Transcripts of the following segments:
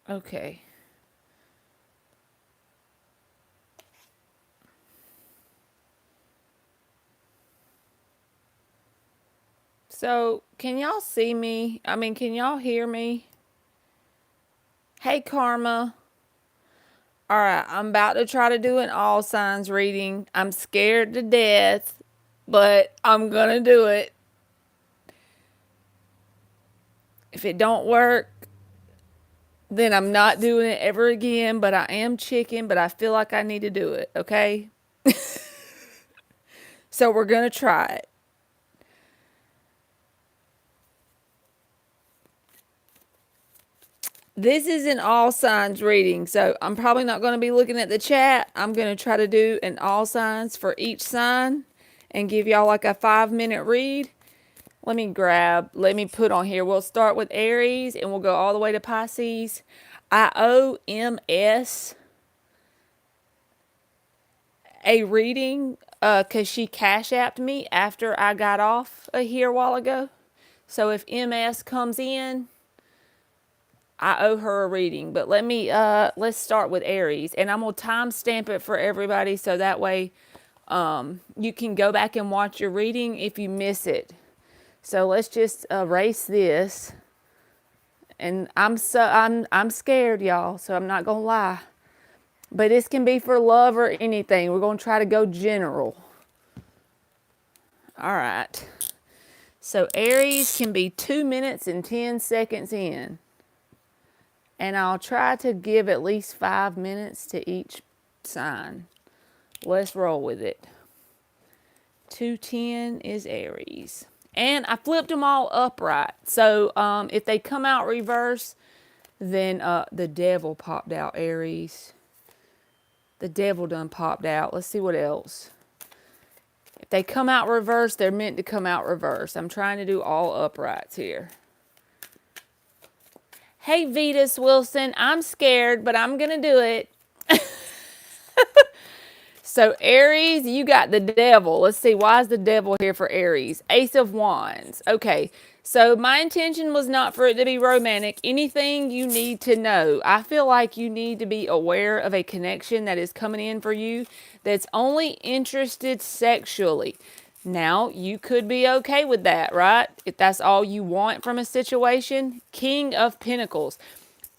Okay. So, can y'all see me? I mean, can y'all hear me? Hey, Karma. All right, I'm about to try to do an all signs reading. I'm scared to death, but I'm going to do it. If it don't work, then I'm not doing it ever again, but I am chicken, but I feel like I need to do it, okay? So we're going to try it. This is an all signs reading, so I'm probably not going to be looking at the chat. I'm going to try to do an all signs for each sign and give y'all like a 5-minute read. Let me put on here. We'll start with Aries and we'll go all the way to Pisces. I owe MS a reading because she cash apped me after I got off here a while ago. So if MS comes in, I owe her a reading. But let's start with Aries, and I'm gonna timestamp it for everybody so that way you can go back and watch your reading if you miss it. So let's just erase this. And I'm scared, y'all, so I'm not gonna lie. But this can be for love or anything. We're gonna try to go general. All right. So Aries can be 2 minutes and 10 seconds in. And I'll try to give at least 5 minutes to each sign. Let's roll with it. 210 is Aries. And I flipped them all upright. So if they come out reverse, then the devil popped out, Aries. The devil done popped out. Let's see what else. If they come out reverse, they're meant to come out reverse. I'm trying to do all uprights here. Hey, Vetus Wilson, I'm scared, but I'm going to do it. So Aries, you got the devil. Let's see, why is the devil here for Aries? Ace of Wands. Okay, so my intention was not for it to be romantic. Anything you need to know. I feel like you need to be aware of a connection that is coming in for you that's only interested sexually. Now, you could be okay with that, right? If that's all you want from a situation. King of Pentacles.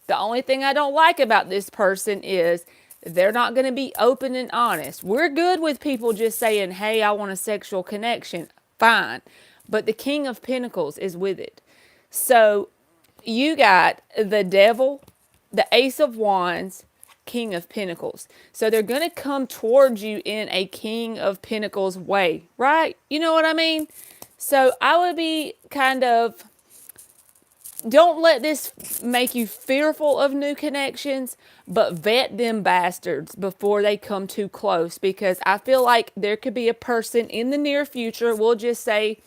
The only thing I don't like about this person is they're not going to be open and honest. We're good with people just saying, hey, I want a sexual connection. Fine. But the King of Pentacles is with it. So you got the devil, the Ace of Wands, King of Pentacles. So they're going to come towards you in a King of Pentacles way, right? You know what I mean? So I would be kind of, don't let this make you fearful of new connections, but vet them bastards before they come too close, because I feel like there could be a person in the near future, we'll just say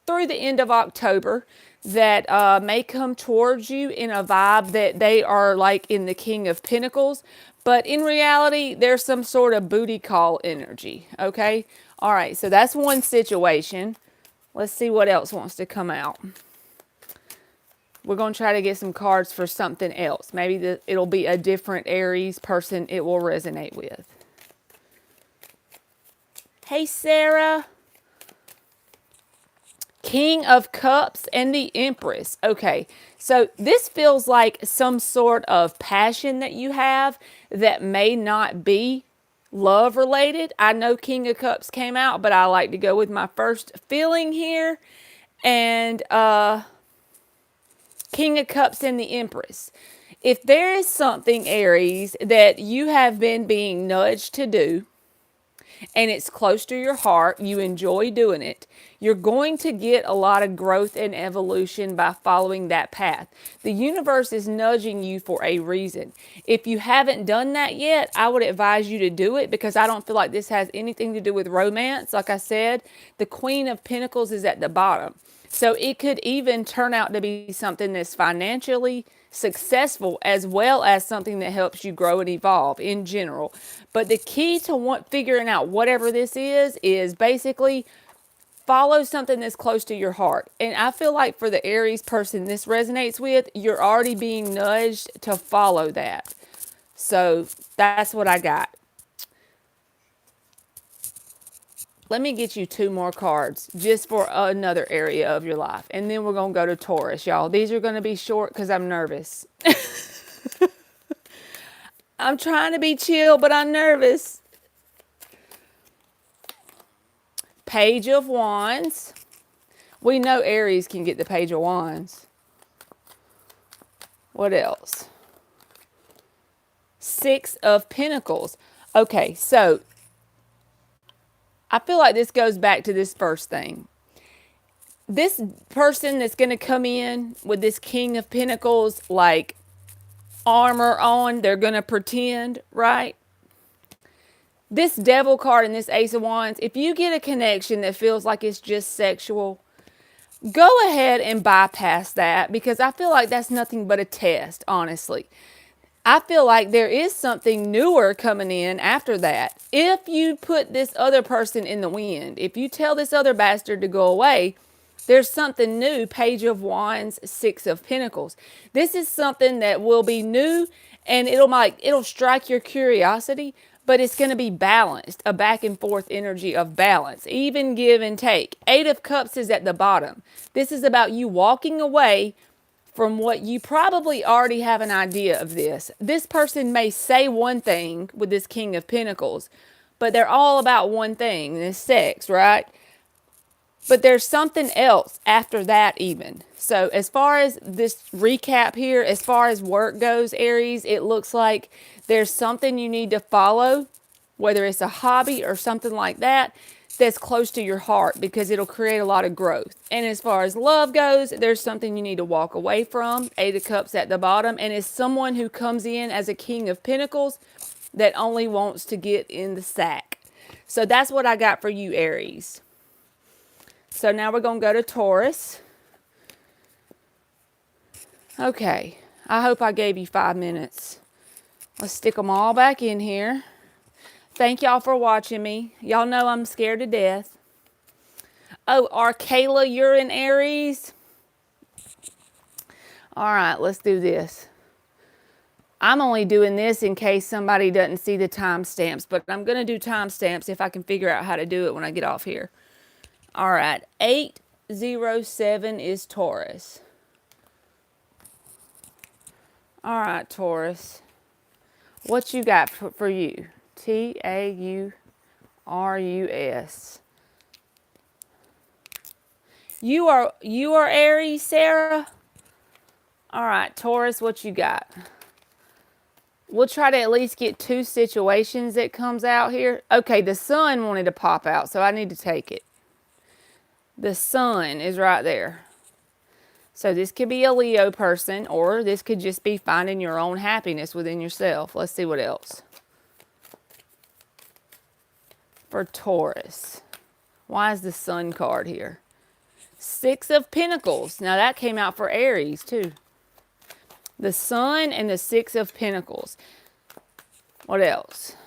through the end of October, that may come towards you in a vibe that they are like in the King of Pentacles, but in reality, there's some sort of booty call energy, okay? All right, so that's one situation. Let's see what else wants to come out. We're going to try to get some cards for something else. Maybe it'll be a different Aries person it will resonate with. Hey, Sarah. King of Cups and the Empress. Okay, so this feels like some sort of passion that you have that may not be love related. I know King of Cups came out, but I like to go with my first feeling here. And King of Cups and the Empress. If there is something, Aries, that you have been being nudged to do, and it's close to your heart, you enjoy doing it, you're going to get a lot of growth and evolution by following that path. The universe is nudging you for a reason. If you haven't done that yet, I would advise you to do it, because I don't feel like this has anything to do with romance. Like I said, the Queen of Pentacles is at the bottom. So it could even turn out to be something that's financially successful, as well as something that helps you grow and evolve in general. But the key to figuring out whatever this is basically follow something that's close to your heart. And I feel like for the Aries person this resonates with, you're already being nudged to follow that. So that's what I got. Let me get you two more cards just for another area of your life. And then we're going to go to Taurus, y'all. These are going to be short because I'm nervous. I'm trying to be chill, but I'm nervous. Page of Wands. We know Aries can get the Page of Wands. What else? Six of Pentacles. Okay, so I feel like this goes back to this first thing. This person that's going to come in with this King of Pentacles, like armor on, they're going to pretend, right? This Devil card and this Ace of Wands, if you get a connection that feels like it's just sexual, go ahead and bypass that, because I feel like that's nothing but a test, honestly. I feel like there is something newer coming in after that. If you put this other person in the wind, if you tell this other bastard to go away, there's something new. Page of Wands, Six of Pentacles. This is something that will be new, and it'll strike your curiosity, but it's going to be balanced, a back and forth energy of balance, even give and take. Eight of Cups is at the bottom. This is about you walking away from what you probably already have an idea of this. This person may say one thing with this King of Pentacles, but they're all about one thing, this sex, right? But there's something else after that even. So as far as this recap here, as far as work goes, Aries, it looks like there's something you need to follow, whether it's a hobby or something like that, that's close to your heart, because it'll create a lot of growth. And as far as love goes, there's something you need to walk away from. Eight of Cups at the bottom. And it's someone who comes in as a King of Pentacles that only wants to get in the sack. So that's what I got for you, Aries. So now we're going to go to Taurus. Okay. I hope I gave you 5 minutes. Let's stick them all back in here. Thank y'all for watching me. Y'all know I'm scared to death. Oh, Arcala, you're in Aries. All right, let's do this. I'm only doing this in case somebody doesn't see the timestamps, but I'm going to do timestamps if I can figure out how to do it when I get off here. All right, 807 is Taurus. All right, Taurus. What you got for you? Taurus. You are Aries, Sarah? All right, Taurus, what you got? We'll try to at least get 2 situations that comes out here. Okay, the sun wanted to pop out, so I need to take it. The sun is right there. So this could be a Leo person, or this could just be finding your own happiness within yourself. Let's see what else. For Taurus. Why is the sun card here? Six of Pentacles. Now that came out for Aries too. The sun and the Six of Pentacles. What else?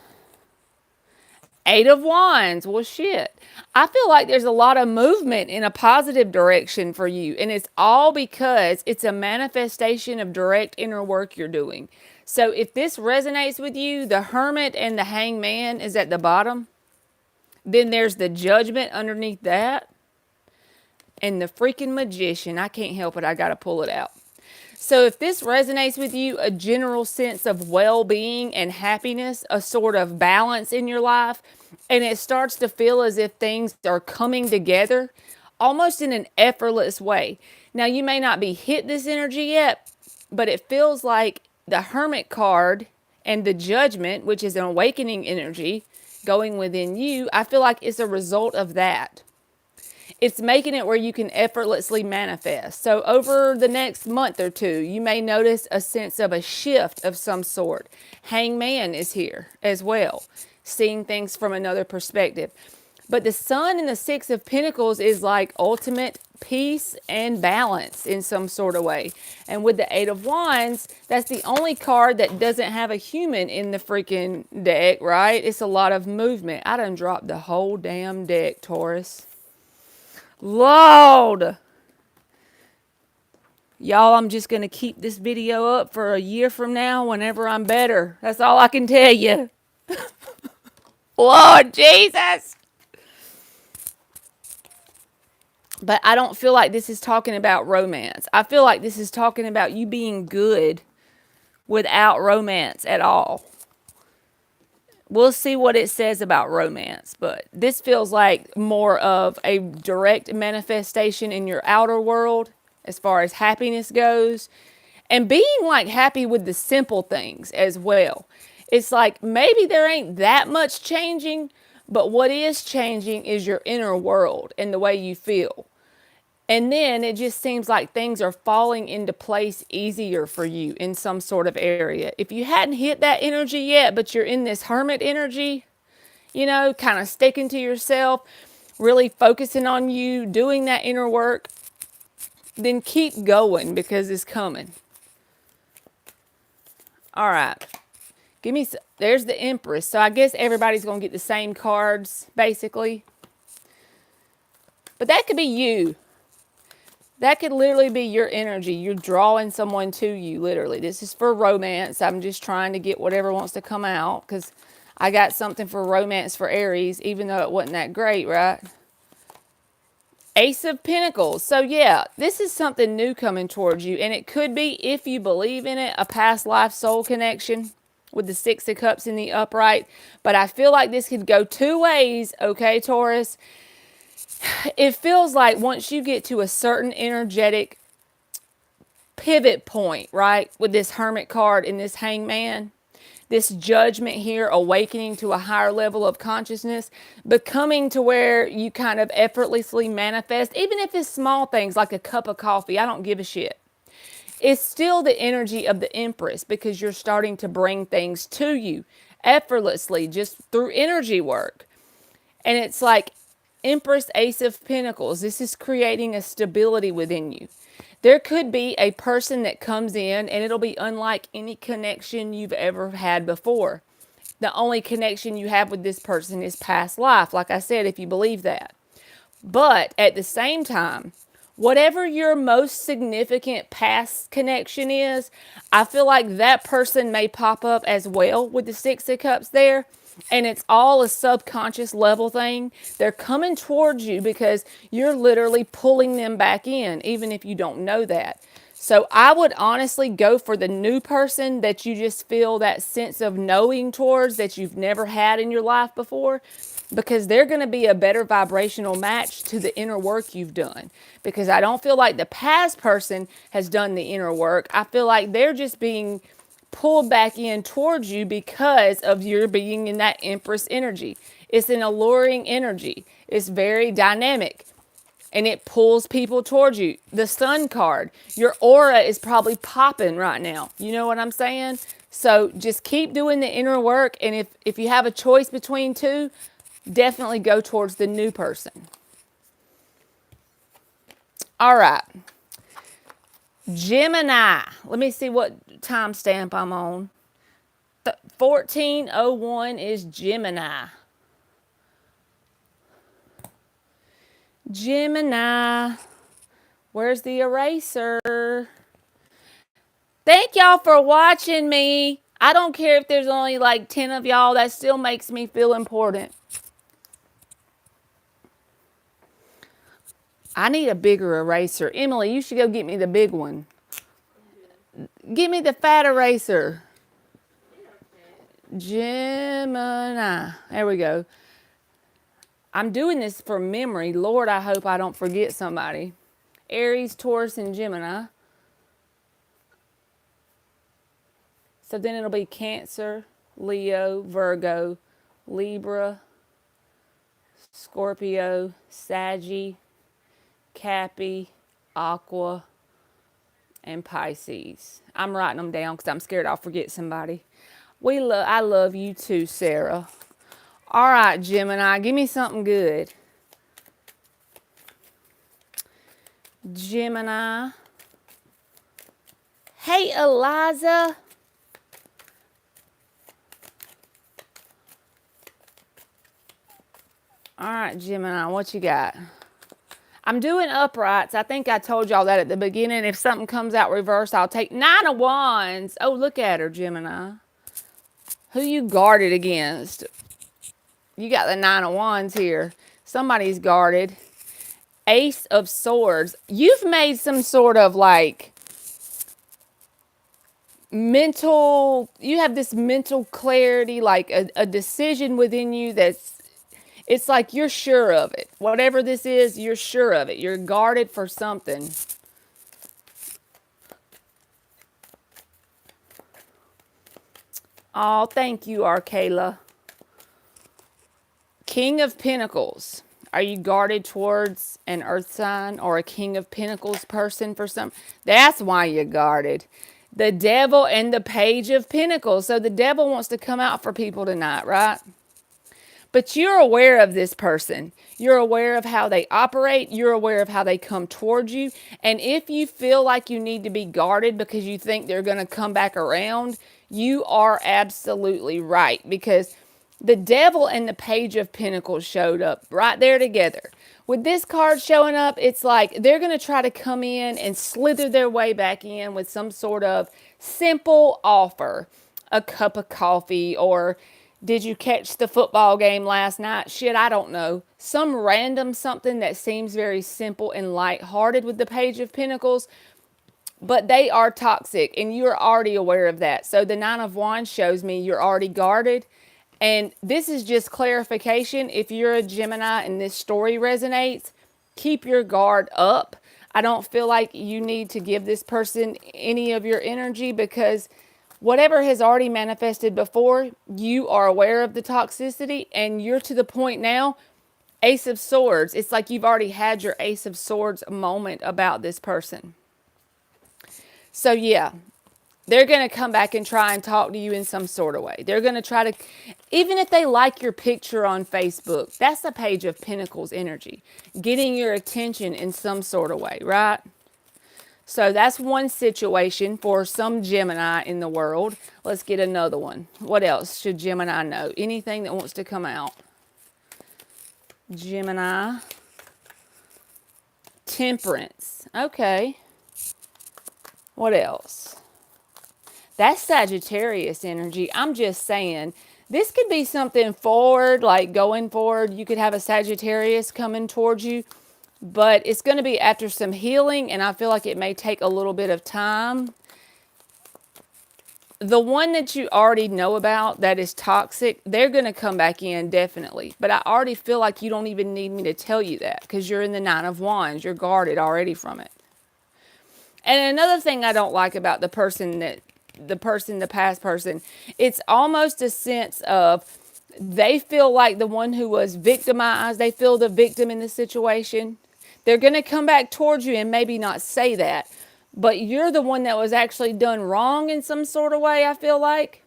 Eight of Wands. Well, shit. I feel like there's a lot of movement in a positive direction for you. And it's all because it's a manifestation of direct inner work you're doing. So if this resonates with you, the Hermit and the Hangman is at the bottom. Then there's the Judgment underneath that. And the freaking Magician. I can't help it. I got to pull it out. So if this resonates with you, a general sense of well-being and happiness, a sort of balance in your life, and it starts to feel as if things are coming together almost in an effortless way. Now, you may not be hit this energy yet, but it feels like the Hermit card and the Judgment, which is an awakening energy going within you, I feel like it's a result of that. It's making it where you can effortlessly manifest. So over the next month or two, you may notice a sense of a shift of some sort. Hangman is here as well, seeing things from another perspective. But the Sun and the Six of Pentacles is like ultimate peace and balance in some sort of way. And with the Eight of Wands, that's the only card that doesn't have a human in the freaking deck, right? It's a lot of movement. I done dropped the whole damn deck, Taurus. Lord. Y'all, I'm just going to keep this video up for a year from now whenever I'm better. That's all I can tell you. Lord Jesus. But I don't feel like this is talking about romance. I feel like this is talking about you being good without romance at all. We'll see what it says about romance, but this feels like more of a direct manifestation in your outer world as far as happiness goes, and being like happy with the simple things as well. It's like maybe there ain't that much changing, but what is changing is your inner world and the way you feel. And then it just seems like things are falling into place easier for you in some sort of area. If you hadn't hit that energy yet, but you're in this hermit energy, you know, kind of sticking to yourself, really focusing on you, doing that inner work, then keep going because it's coming. All right. There's the Empress. So I guess everybody's going to get the same cards, basically. But that could be you. That could literally be your energy. You're drawing someone to you, literally. This is for romance. I'm just trying to get whatever wants to come out because I got something for romance for Aries, even though it wasn't that great, right? Ace of Pentacles. So yeah, this is something new coming towards you. And it could be, if you believe in it, a past life soul connection with the Six of Cups in the upright. But I feel like this could go two ways, okay, Taurus? It feels like once you get to a certain energetic pivot point, right, with this Hermit card and this Hangman, this judgment here, awakening to a higher level of consciousness, becoming to where you kind of effortlessly manifest, even if it's small things like a cup of coffee, I don't give a shit. It's still the energy of the Empress because you're starting to bring things to you effortlessly just through energy work. And it's like Empress, Ace of Pentacles. This is creating a stability within you. There could be a person that comes in and it'll be unlike any connection you've ever had before. The only connection you have with this person is past life, like I said, if you believe that. But at the same time, whatever your most significant past connection is, I feel like that person may pop up as well with the Six of Cups there. And it's all a subconscious level thing. They're coming towards you because you're literally pulling them back in, even if you don't know that. So I would honestly go for the new person that you just feel that sense of knowing towards that you've never had in your life before, because they're going to be a better vibrational match to the inner work you've done. Because I don't feel like the past person has done the inner work. I feel like they're just being pulled back in towards you because of your being in that Empress energy. It's an alluring energy. It's very dynamic. And it pulls people towards you. The Sun card, your aura is probably popping right now. You know what I'm saying? So just keep doing the inner work. And if you have a choice between two, definitely go towards the new person. All right. Gemini. Let me see what timestamp I'm on. 1401 is Gemini. Gemini. Where's the eraser? Thank y'all for watching me. I don't care if there's only like 10 of y'all. That still makes me feel important. I need a bigger eraser. Emily, you should go get me the big one. Give me the fat eraser. Gemini. There we go. I'm doing this for memory. Lord, I hope I don't forget somebody. Aries, Taurus, and Gemini. So then it'll be Cancer, Leo, Virgo, Libra, Scorpio, Saggy, Cappy, Aqua, and Pisces. I'm writing them down because I'm scared I'll forget somebody. I love you too, Sarah. All right, Gemini, give me something good. Gemini. Hey, Eliza. All right, Gemini, what you got? I'm doing uprights. I think I told y'all that at the beginning. If something comes out reverse, I'll take Nine of Wands. Oh, look at her, Gemini. Who you guarded against? You got the Nine of Wands here. Somebody's guarded. Ace of Swords. You've made some sort of like you have this mental clarity, like a decision within you it's like you're sure of it. Whatever this is, you're sure of it. You're guarded for something. Oh, thank you, Arcala. King of Pentacles. Are you guarded towards an earth sign or a King of Pentacles person for some? That's why you're guarded. The Devil and the Page of Pentacles. So the devil wants to come out for people tonight, right? But you're aware of this person. You're aware of how they operate. You're aware of how they come towards you. And if you feel like you need to be guarded because you think they're going to come back around, you are absolutely right. Because the Devil and the Page of Pentacles showed up right there together. With this card showing up, it's like they're going to try to come in and slither their way back in with some sort of simple offer. A cup of coffee, or did you catch the football game last night? Shit, I don't know. Some random something that seems very simple and lighthearted with the Page of Pentacles, but they are toxic, and you're already aware of that. So the Nine of Wands shows me you're already guarded. And this is just clarification. If you're a Gemini and this story resonates, keep your guard up. I don't feel like you need to give this person any of your energy, because whatever has already manifested before, you are aware of the toxicity, and you're to the point now. Ace of Swords. It's like you've already had your Ace of Swords moment about this person. So yeah, they're going to come back and try and talk to you in some sort of way. They're going to try to, even if they like your picture on Facebook, that's the Page of Pentacles energy, getting your attention in some sort of way, right? So that's one situation for some Gemini in the world. Let's get another one. What else should Gemini know? Anything that wants to come out. Gemini. Temperance. Okay. What else? That's Sagittarius energy. I'm just saying, this could be something forward, like going forward. You could have a Sagittarius coming towards you, but it's going to be after some healing, and I feel like it may take a little bit of time. The one that you already know about that is toxic, they're going to come back in, definitely. But I already feel like you don't even need me to tell you that, because you're in the Nine of Wands. You're guarded already from it. And another thing I don't like about the past person, it's almost a sense of they feel like the one who was victimized. They feel the victim in the situation. They're going to come back towards you and maybe not say that, but you're the one that was actually done wrong in some sort of way, I feel like.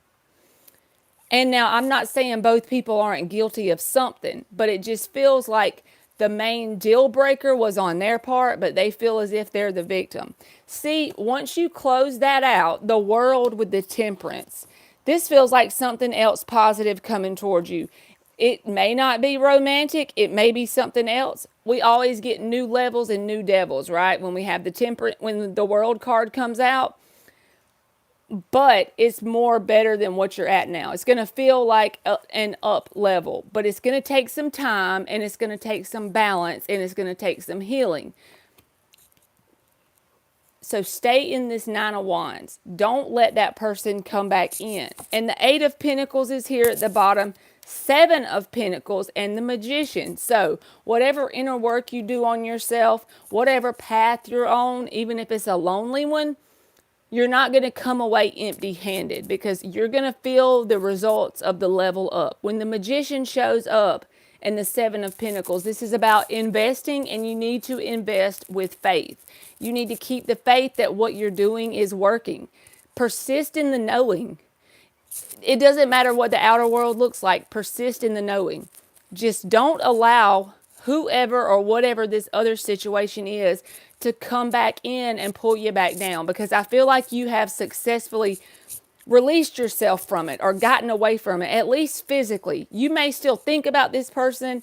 And now I'm not saying both people aren't guilty of something, but it just feels like the main deal breaker was on their part, but they feel as if they're the victim. See, once you close that out, the World with the Temperance, this feels like something else positive coming towards you. It may not be romantic. It may be something else. We always get new levels and new devils, right? When we have the Temperance, when the World card comes out, but it's more better than what you're at now. It's going to feel like an up level, but it's going to take some time, and it's going to take some balance, and it's going to take some healing. So stay in this Nine of Wands. Don't let that person come back in. And the Eight of Pentacles is here at the bottom. Seven of Pentacles and the Magician. So whatever inner work you do on yourself, whatever path you're on, even if it's a lonely one, you're not going to come away empty-handed, because you're going to feel the results of the level up. When the Magician shows up and the Seven of Pentacles, this is about investing, and you need to invest with faith. You need to keep the faith that what you're doing is working. Persist in the knowing. It doesn't matter what the outer world looks like. Persist in the knowing. Just don't allow whoever or whatever this other situation is to come back in and pull you back down, because I feel like you have successfully released yourself from it or gotten away from it, at least physically. You may still think about this person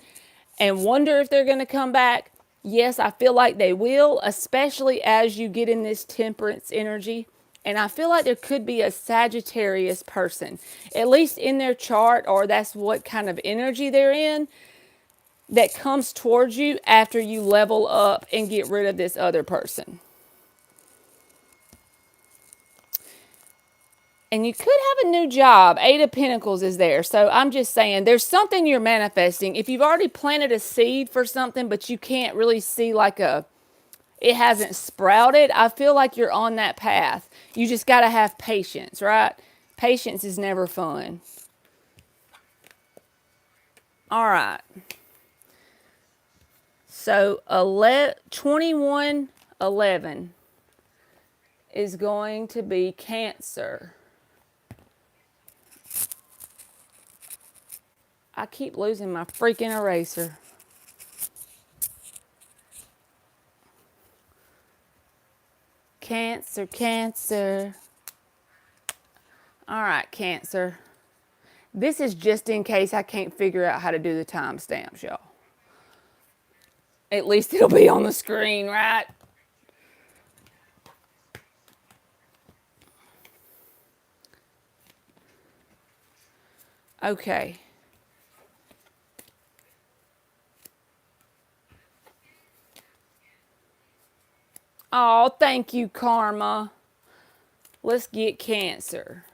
and wonder if they're going to come back, Yes, I feel like they will, especially as you get in this temperance energy. And I feel like there could be a Sagittarius person, at least in their chart, or that's what kind of energy they're in, that comes towards you after you level up and get rid of this other person. And you could have a new job. Eight of Pentacles is there. So I'm just saying there's something you're manifesting. If you've already planted a seed for something, but you can't really see it hasn't sprouted, I feel like you're on that path. You just got to have patience, right? Patience is never fun. All right. So 2111 is going to be Cancer. I keep losing my freaking eraser. Cancer, Cancer. All right, Cancer. This is just in case I can't figure out how to do the timestamps, y'all. At least it'll be on the screen, right? Okay. Oh, thank you, Karma. Let's get Cancer.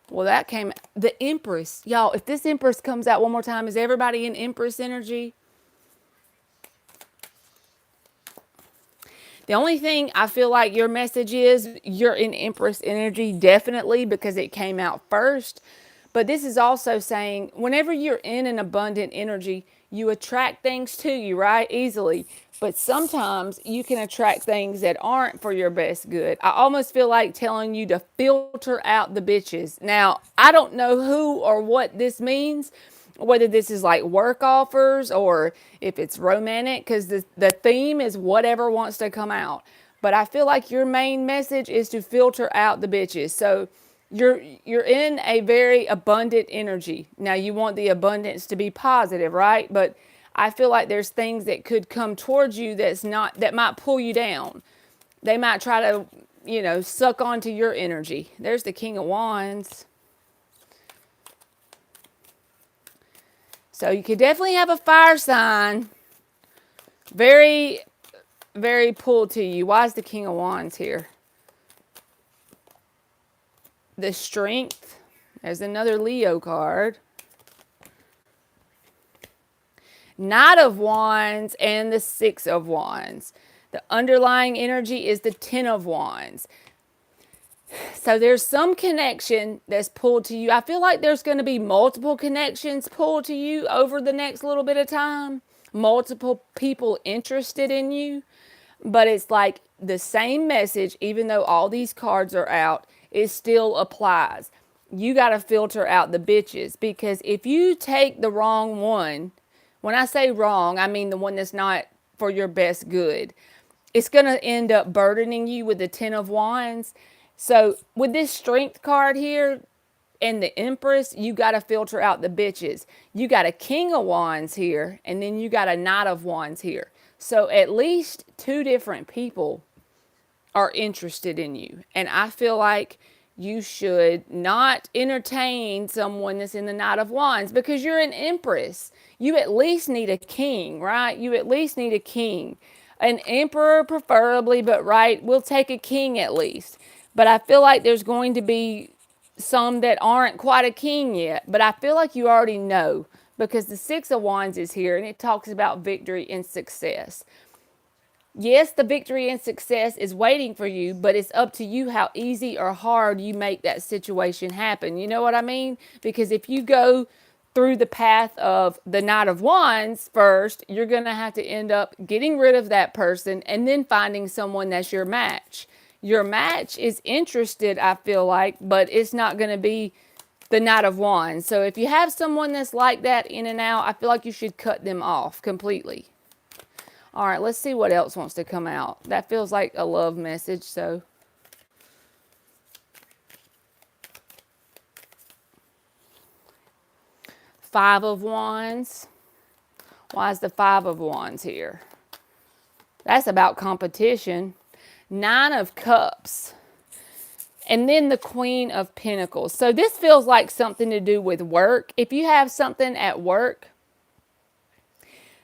Well, that came, the Empress. Y'all, if this Empress comes out one more time, is everybody in Empress energy? The only thing I feel like your message is, you're in Empress energy, definitely, because it came out first. But this is also saying, whenever you're in an abundant energy, you attract things to you, right? Easily. But sometimes you can attract things that aren't for your best good. I almost feel like telling you to filter out the bitches. Now, I don't know who or what this means, whether this is like work offers or if it's romantic, because the theme is whatever wants to come out. But I feel like your main message is to filter out the bitches. So you're in a very abundant energy. Now you want the abundance to be positive, right? But I feel like there's things that could come towards you that might pull you down. They might try to, suck onto your energy. There's the King of Wands. So you could definitely have a fire sign. Very, very pulled to you. Why is the King of Wands here? The Strength. There's another Leo card. Knight of Wands and the Six of Wands. The underlying energy is the Ten of Wands. So there's some connection that's pulled to you. I feel like there's going to be multiple connections pulled to you over the next little bit of time. Multiple people interested in you. But it's like the same message, even though all these cards are out, it still applies. You got to filter out the bitches, because if you take the wrong one, when I say wrong, I mean the one that's not for your best good, it's going to end up burdening you with the Ten of Wands. So with this Strength card here and the Empress, you got to filter out the bitches. You got a King of Wands here, and then you got a Knight of Wands here. So at least two different people are interested in you. And I feel like you should not entertain someone that's in the Knight of Wands, because you're an Empress. You at least need a king, right? You at least need a king. An emperor preferably, but right, we'll take a king at least. But I feel like there's going to be some that aren't quite a king yet. But I feel like you already know, because the Six of Wands is here and it talks about victory and success. Yes, the victory and success is waiting for you, but it's up to you how easy or hard you make that situation happen. You know what I mean? Because if you go through the path of the Knight of Wands first, you're going to have to end up getting rid of that person and then finding someone that's your match. Your match is interested, I feel like, but it's not going to be the Knight of Wands. So if you have someone that's like that in and out, I feel like you should cut them off completely. All right, let's see what else wants to come out. That feels like a love message, so. Five of Wands. Why is the Five of Wands here? That's about competition. Nine of Cups. And then the Queen of Pentacles. So this feels like something to do with work. If you have something at work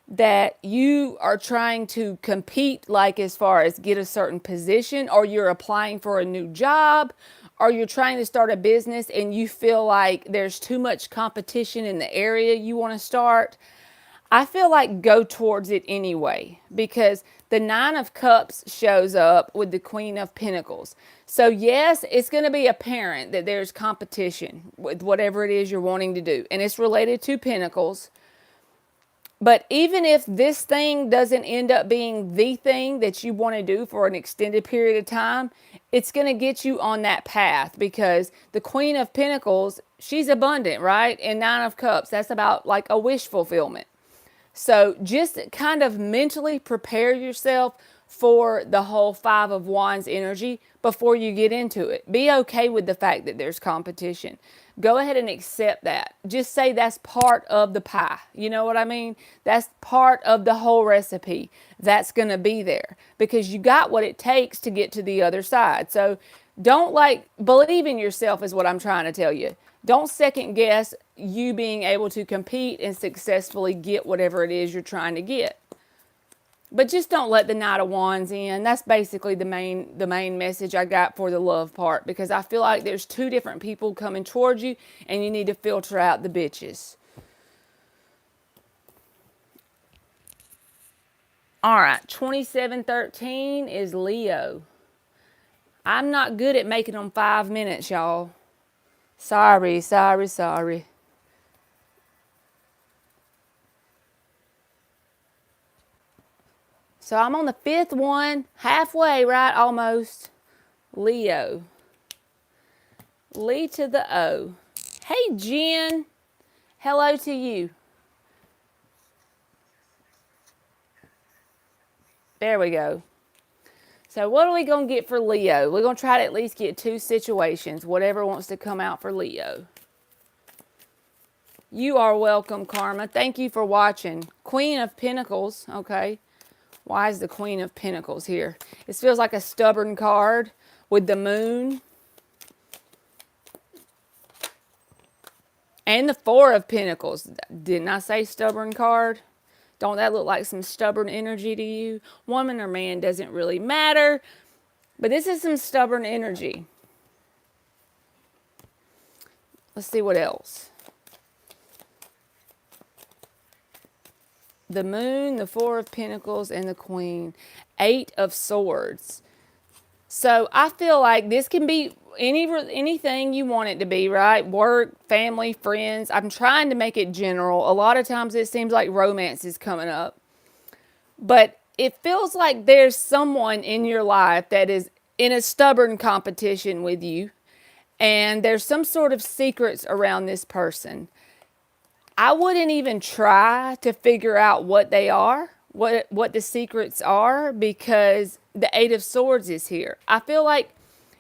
that you are trying to compete, like as far as get a certain position, or you're applying for a new job, or you're trying to start a business and you feel like there's too much competition in the area you want to start, I feel like go towards it anyway, because the Nine of Cups shows up with the Queen of Pentacles. So yes, it's going to be apparent that there's competition with whatever it is you're wanting to do, and it's related to Pentacles. But even if this thing doesn't end up being the thing that you want to do for an extended period of time, it's going to get you on that path, because the Queen of Pentacles, she's abundant, right? And Nine of Cups, that's about like a wish fulfillment. So just kind of mentally prepare yourself for the whole Five of Wands energy before you get into it. Be okay with the fact that there's competition. Go ahead and accept that. Just say that's part of the pie. You know what I mean? That's part of the whole recipe. That's going to be there because you got what it takes to get to the other side. So don't believe in yourself is what I'm trying to tell you. Don't second guess you being able to compete and successfully get whatever it is you're trying to get. But just don't let the Knight of Wands in. That's basically the main message I got for the love part, because I feel like there's two different people coming towards you and you need to filter out the bitches. All right, 2713 is Leo. I'm not good at making them 5 minutes, y'all. Sorry. So I'm on the fifth one, halfway, right? Almost. Leo. Lee to the O. Hey, Jen. Hello to you. There we go. So what are we going to get for Leo? We're going to try to at least get 2 situations, whatever wants to come out for Leo. You are welcome, Karma. Thank you for watching. Queen of Pentacles, okay. Why is the Queen of Pentacles here? This feels like a stubborn card with the Moon. And the Four of Pentacles. Didn't I say stubborn card? Don't that look like some stubborn energy to you? Woman or man doesn't really matter. But this is some stubborn energy. Let's see what else. The Moon, the Four of Pentacles, and the Queen. 8 of Swords. So I feel like this can be anything you want it to be, right? Work, family, friends. I'm trying to make it general. A lot of times it seems like romance is coming up. But it feels like there's someone in your life that is in a stubborn competition with you. And there's some sort of secrets around this person. I wouldn't even try to figure out what they are, what the secrets are, because the 8 of Swords is here. I feel like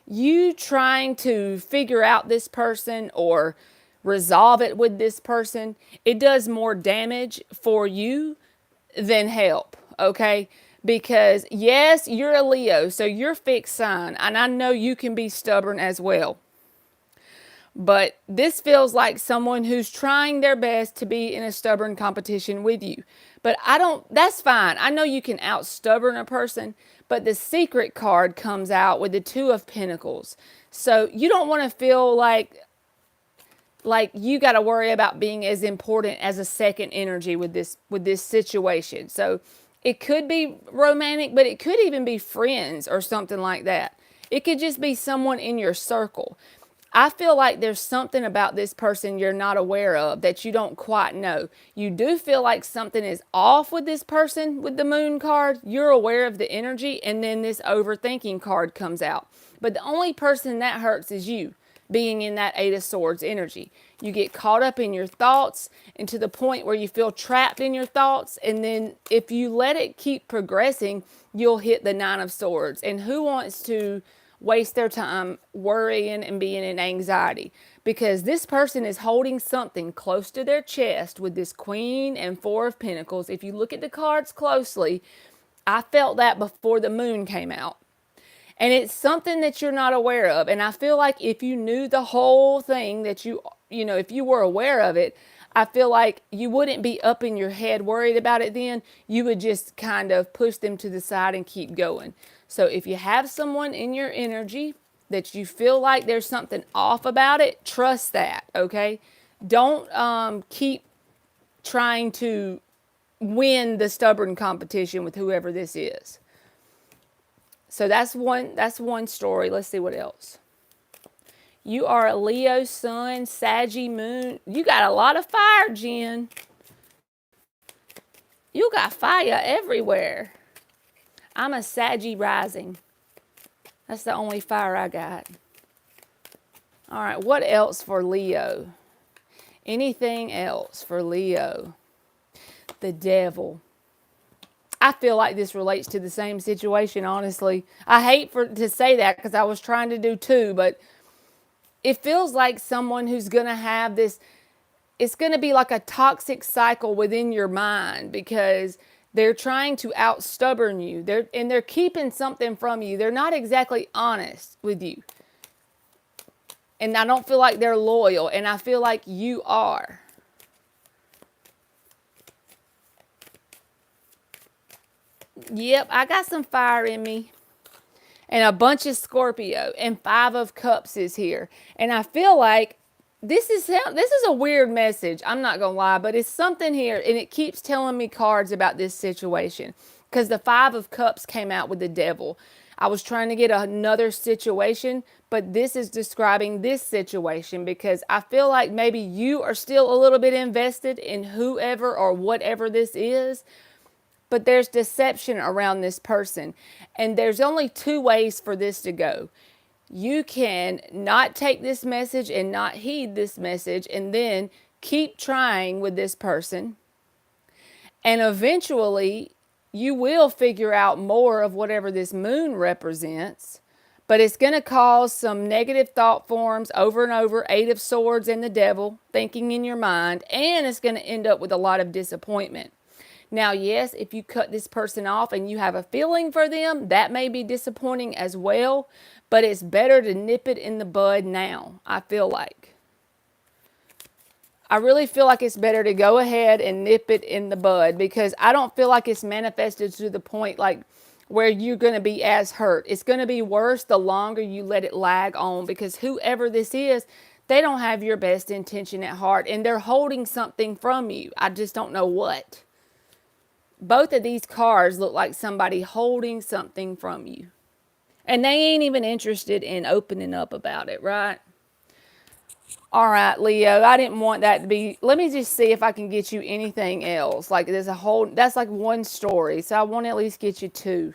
you trying to figure out this person or resolve it with this person, it does more damage for you than help, okay? Because yes, you're a Leo, so you're fixed sign, and I know you can be stubborn as well. But this feels like someone who's trying their best to be in a stubborn competition with you. But that's fine. I know you can out-stubborn a person, but the Secret card comes out with the 2 of Pentacles. So you don't want to feel like you got to worry about being as important as a second energy with this situation. So it could be romantic, but it could even be friends or something like that. It could just be someone in your circle. I feel like there's something about this person you're not aware of that you don't quite know. You do feel like something is off with this person with the Moon card. You're aware of the energy, and then this overthinking card comes out. But the only person that hurts is you, being in that 8 of Swords energy. You get caught up in your thoughts and to the point where you feel trapped in your thoughts. And then if you let it keep progressing, you'll hit the 9 of Swords. And who wants to waste their time worrying and being in anxiety, because this person is holding something close to their chest with this Queen and Four of Pentacles. If you look at the cards closely, I felt that before the moon came out. And it's something that you're not aware of. And I feel like if you knew the whole thing, that if you were aware of it, I feel like you wouldn't be up in your head worried about it then. You would just kind of push them to the side and keep going. So if you have someone in your energy that you feel like there's something off about it, trust that, okay? Don't keep trying to win the stubborn competition with whoever this is. So that's one story. Let's see what else. You are a Leo sun, Saggy moon. You got a lot of fire, Jen. You got fire everywhere. I'm a Saggy rising. That's the only fire I got. All right, what else for Leo? Anything else for Leo? The Devil. I feel like this relates to the same situation, honestly. I hate to say that because I was trying to do two, but it feels like someone who's going to have this, it's going to be like a toxic cycle within your mind, because they're trying to out stubborn you. They're keeping something from you. They're not exactly honest with you. And I don't feel like they're loyal, and I feel like you are. Yep, I got some fire in me. And a bunch of Scorpio, and Five of Cups is here. And I feel like this is a weird message. I'm not going to lie, but it's something here, and it keeps telling me cards about this situation, because the Five of Cups came out with the Devil. I was trying to get another situation, but this is describing this situation, because I feel like maybe you are still a little bit invested in whoever or whatever this is, but there's deception around this person. And there's only two ways for this to go. You can not take this message and not heed this message, and then keep trying with this person. And eventually, you will figure out more of whatever this moon represents. But it's going to cause some negative thought forms over and over. Eight of Swords and the Devil, thinking in your mind. And it's going to end up with a lot of disappointment. Now, yes, if you cut this person off and you have a feeling for them, that may be disappointing as well, but it's better to nip it in the bud now, I feel like. I really feel like it's better to go ahead and nip it in the bud, because I don't feel like it's manifested to the point like where you're going to be as hurt. It's going to be worse the longer you let it lag on, because whoever this is, they don't have your best intention at heart, and they're holding something from you. I just don't know what. Both of these cards look like somebody holding something from you. And they ain't even interested in opening up about it, right? All right, Leo, I didn't want that to be... Let me just see if I can get you anything else. Like, there's a whole... That's like one story, so I want to at least get you two.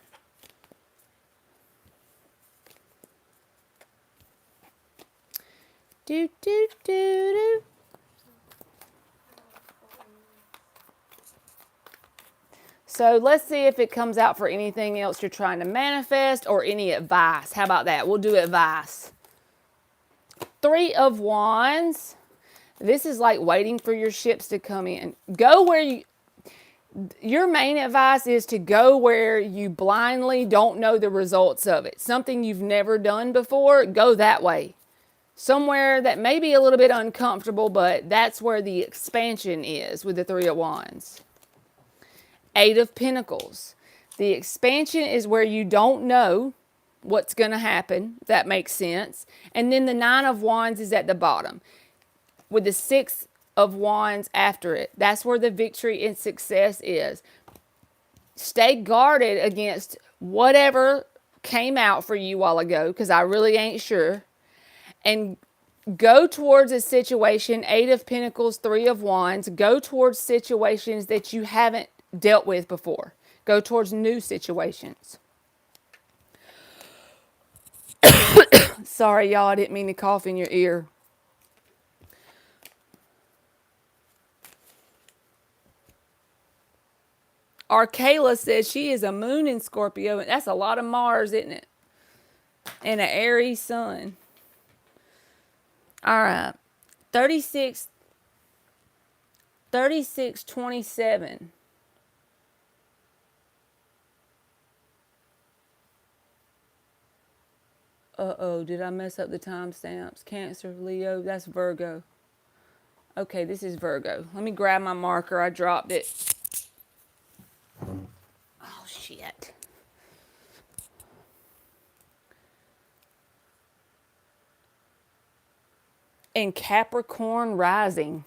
Do, do, do, do. So let's see if it comes out for anything else you're trying to manifest, or any advice. How about that? We'll do advice. Three of Wands. This is like waiting for your ships to come in. Go where you... Your main advice is to go where you blindly don't know the results of it. Something you've never done before, go that way. Somewhere that may be a little bit uncomfortable, but that's where the expansion is with the Three of Wands. Eight of Pentacles. The expansion is where you don't know what's going to happen. That makes sense. And then the Nine of Wands is at the bottom, with the Six of Wands after it. That's where the victory and success is. Stay guarded against whatever came out for you a while ago, because I really ain't sure. And go towards a situation. Eight of Pentacles, Three of Wands. Go towards situations that you haven't dealt with before. Go towards new situations. Sorry, y'all, I didn't mean to cough in your ear. Arkayla says she is a moon in Scorpio, and that's a lot of Mars, isn't it? and an Aries sun. All right. 36, 3627. Uh-oh, did I mess up the timestamps? Cancer, Leo, that's Virgo. Okay, this is Virgo. Let me grab my marker. I dropped it. Oh, shit. And Capricorn rising.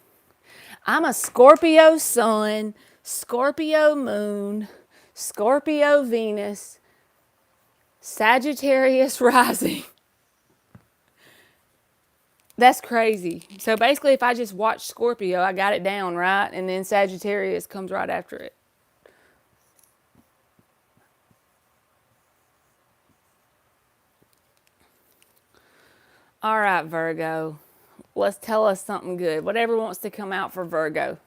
I'm a Scorpio sun, Scorpio moon, Scorpio Venus, Sagittarius rising. That's crazy. So basically, if I just watch Scorpio, I got it down, right? And then Sagittarius comes right after it. All right, Virgo. Let's tell us something good. Whatever wants to come out for Virgo.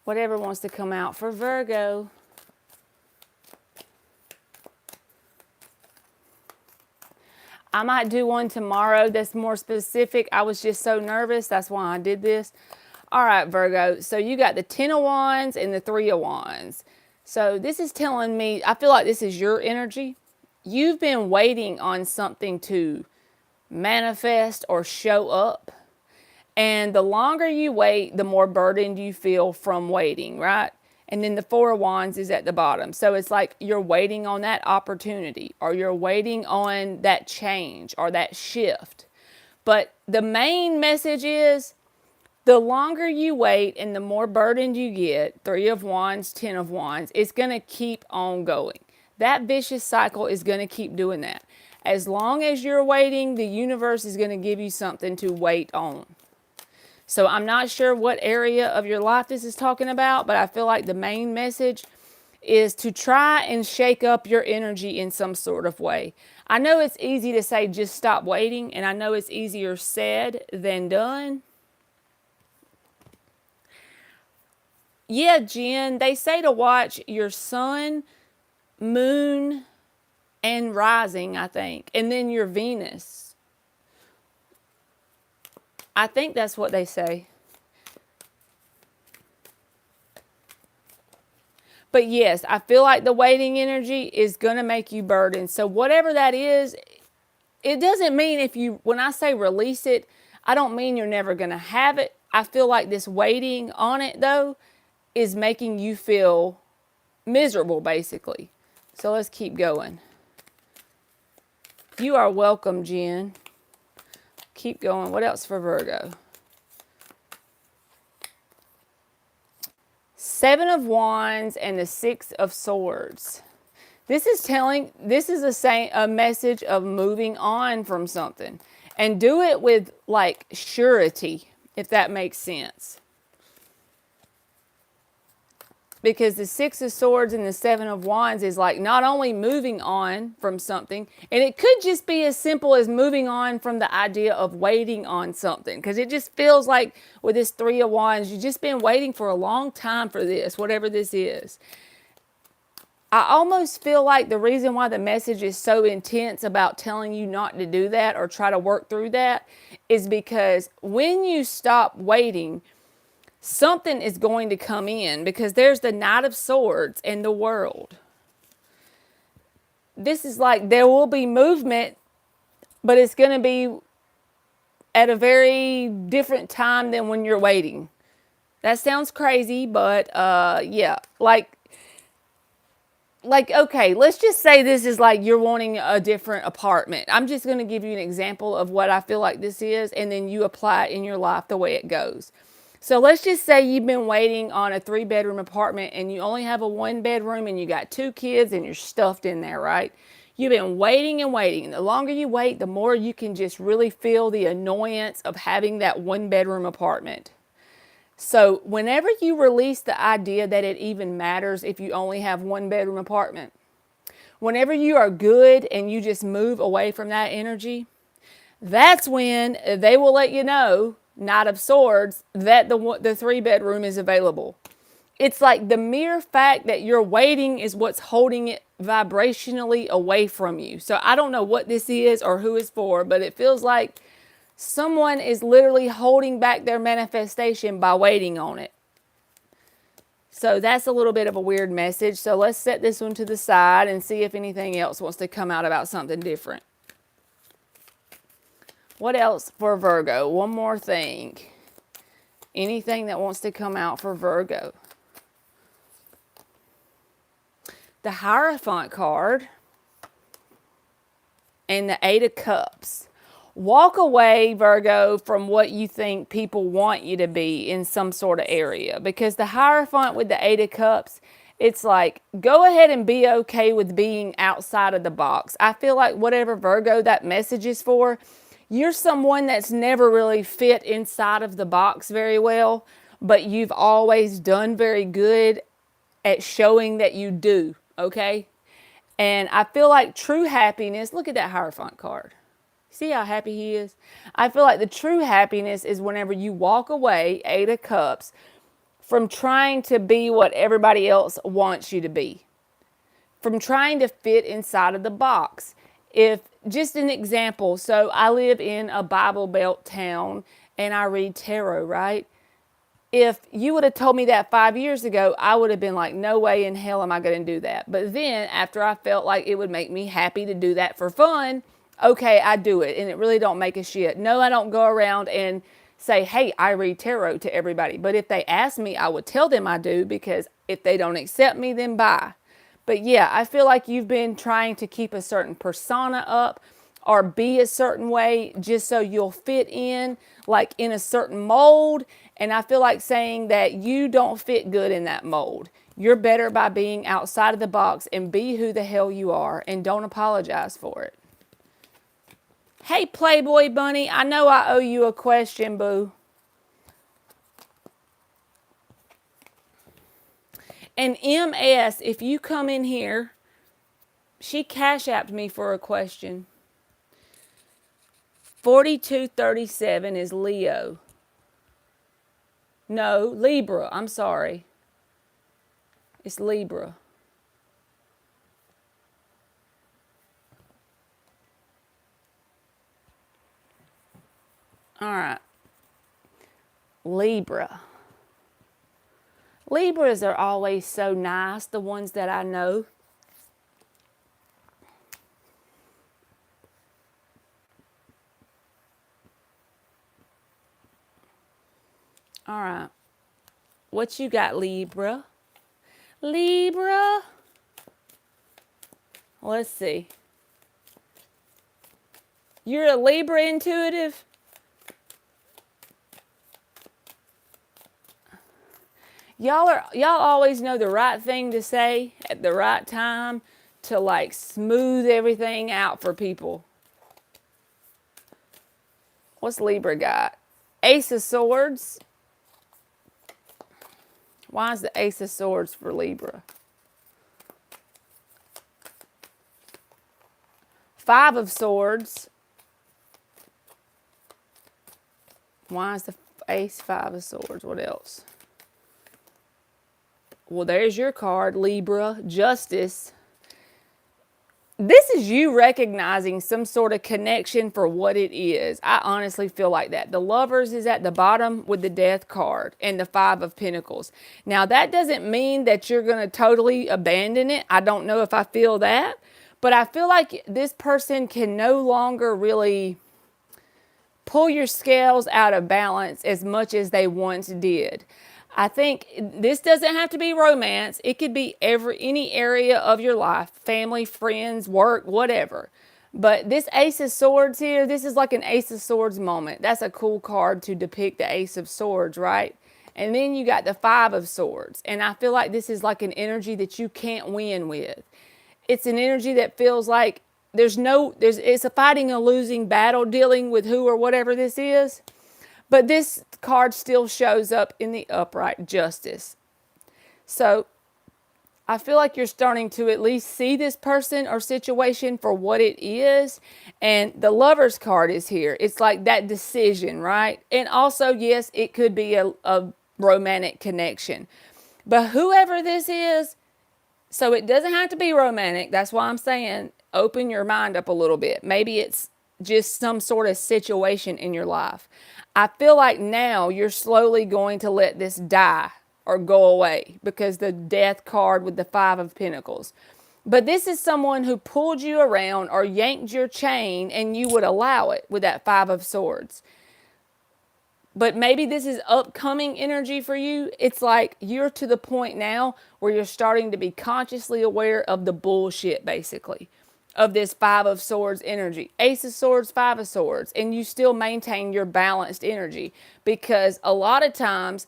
Whatever wants to come out for Virgo. I might do one tomorrow that's more specific. I was just so nervous. That's why I did this. All right, Virgo. So you got the 10 of Wands and the 3 of Wands. So this is telling me, I feel like this is your energy. You've been waiting on something to manifest or show up. And the longer you wait, the more burdened you feel from waiting, right? And then the 4 of Wands is at the bottom. So it's like you're waiting on that opportunity, or you're waiting on that change or that shift. But the main message is the longer you wait and the more burdened you get, 3 of Wands, 10 of Wands, it's going to keep on going. That vicious cycle is going to keep doing that. As long as you're waiting, the universe is going to give you something to wait on. So I'm not sure what area of your life this is talking about, but I feel like the main message is to try and shake up your energy in some sort of way. I know it's easy to say just stop waiting, and I know it's easier said than done. Yeah, Jen, they say to watch your sun, moon, and rising, I think, and then your Venus. I think that's what they say. But yes, I feel like the waiting energy is going to make you burdened. So whatever that is, it doesn't mean when I say release it, I don't mean you're never going to have it. I feel like this waiting on it, though, is making you feel miserable, basically. So let's keep going. You are welcome, Jen. Keep going. What else for Virgo? 7 of Wands and the 6 of Swords. This is a message of moving on from something. And do it with like surety, if that makes sense. Because the 6 of Swords and the 7 of Wands is like not only moving on from something, and it could just be as simple as moving on from the idea of waiting on something. Because it just feels like with this 3 of Wands, you've just been waiting for a long time for this, whatever this is. I almost feel like the reason why the message is so intense about telling you not to do that or try to work through that is because when you stop waiting, something is going to come in, because there's the Knight of Swords and the World. This is like there will be movement, but it's going to be at a very different time than when you're waiting. That sounds crazy, but yeah, like, okay, let's just say this is like you're wanting a different apartment. I'm just going to give you an example of what I feel like this is, and then you apply it in your life the way it goes. So let's just say you've been waiting on a 3-bedroom apartment and you only have a 1-bedroom and you got 2 kids and you're stuffed in there, right? You've been waiting and waiting. And the longer you wait, the more you can just really feel the annoyance of having that 1-bedroom apartment. So whenever you release the idea that it even matters if you only have 1-bedroom apartment, whenever you are good and you just move away from that energy, that's when they will let you know, Knight of Swords, that the 3-bedroom is available. It's like the mere fact that you're waiting is what's holding it vibrationally away from you. So I don't know what this is or who it's for, but it feels like someone is literally holding back their manifestation by waiting on it. So that's a little bit of a weird message. So let's set this one to the side and see if anything else wants to come out about something different. What else for Virgo? One more thing. Anything that wants to come out for Virgo? The Hierophant card and the Eight of Cups. Walk away, Virgo, from what you think people want you to be in some sort of area. Because the Hierophant with the Eight of Cups, it's like, go ahead and be okay with being outside of the box. I feel like whatever Virgo that message is for, you're someone that's never really fit inside of the box very well, but you've always done very good at showing that you do, okay? And I feel like true happiness, look at that Hierophant card. See how happy he is? I feel like the true happiness is whenever you walk away, Eight of Cups, from trying to be what everybody else wants you to be. From trying to fit inside of the box. If, just an example, so I live in a Bible Belt town and I read tarot, right? If you would have told me that 5 years ago, I would have been like, no way in hell am I going to do that. But then after I felt like it would make me happy to do that for fun, okay, I do it. And it really don't make a shit. No, I don't go around and say, hey, I read tarot to everybody. But if they ask me, I would tell them I do, because if they don't accept me, then bye. But yeah, I feel like you've been trying to keep a certain persona up or be a certain way just so you'll fit in, like in a certain mold. And I feel like saying that you don't fit good in that mold. You're better by being outside of the box and be who the hell you are, and don't apologize for it. Hey, Playboy Bunny, I know I owe you a question, boo. And MS, if you come in here, she cash apped me for a question. 4237 is Leo. No, Libra. I'm sorry. It's Libra. All right. Libra. Libras are always so nice, the ones that I know. All right. What you got, Libra? Libra? Let's see. You're a Libra intuitive? Y'all always know the right thing to say at the right time to like smooth everything out for people. What's Libra got? Ace of Swords. Why is the Ace of Swords for Libra? Five of Swords. Why is the Ace Five of Swords? What else? Well, there's your card, Libra. Justice. This is you recognizing some sort of connection for what it is. I honestly feel like that. The Lovers is at the bottom with the Death card and the Five of Pentacles. Now, that doesn't mean that you're going to totally abandon it. I don't know if I feel that. But I feel like this person can no longer really pull your scales out of balance as much as they once did. I think this doesn't have to be romance. It could be any area of your life, family, friends, work, whatever. But this Ace of Swords here, this is like an Ace of Swords moment. That's a cool card to depict the Ace of Swords, right? And then you got the Five of Swords. And I feel like this is like an energy that you can't win with. It's an energy that feels like it's a fighting a losing battle dealing with who or whatever this is. But this card still shows up in the upright Justice. So I feel like you're starting to at least see this person or situation for what it is. And the Lovers card is here. It's like that decision, right? And also, yes, it could be a romantic connection. But whoever this is, so it doesn't have to be romantic. That's why I'm saying open your mind up a little bit. Maybe it's just some sort of situation in your life. I feel like now you're slowly going to let this die or go away because the death card with the Five of Pentacles. But this is someone who pulled you around or yanked your chain and you would allow it with that Five of Swords. But maybe this is upcoming energy for you. It's like you're to the point now where you're starting to be consciously aware of the bullshit, basically, of this Five of Swords energy. Ace of Swords, Five of Swords, and you still maintain your balanced energy because a lot of times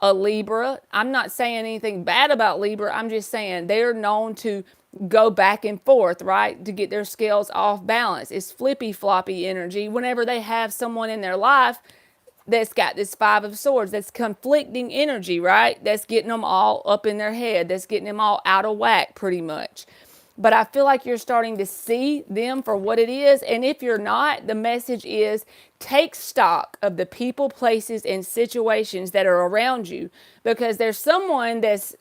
a Libra, I'm not saying anything bad about Libra, I'm just saying they're known to go back and forth, right? To get their scales off balance. It's flippy floppy energy whenever they have someone in their life that's got this Five of Swords, that's conflicting energy, right? That's getting them all up in their head, that's getting them all out of whack pretty much. But I feel like you're starting to see them for what it is. And if you're not, the message is take stock of the people, places, and situations that are around you because there's someone that's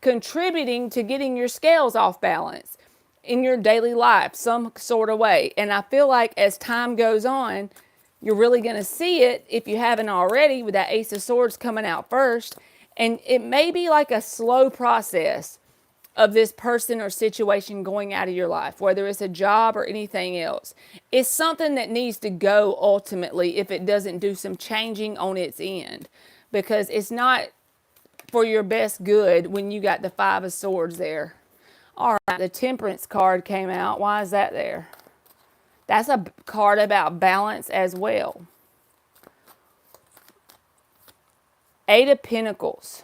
contributing to getting your scales off balance in your daily life, some sort of way. And I feel like as time goes on, you're really going to see it if you haven't already with that Ace of Swords coming out first. And it may be like a slow process of this person or situation going out of your life, whether it's a job or anything else. It's something that needs to go ultimately if it doesn't do some changing on its end, because it's not for your best good when you got the Five of Swords there. All right, the Temperance card came out. Why is that there? That's a card about balance as well. Eight of Pentacles.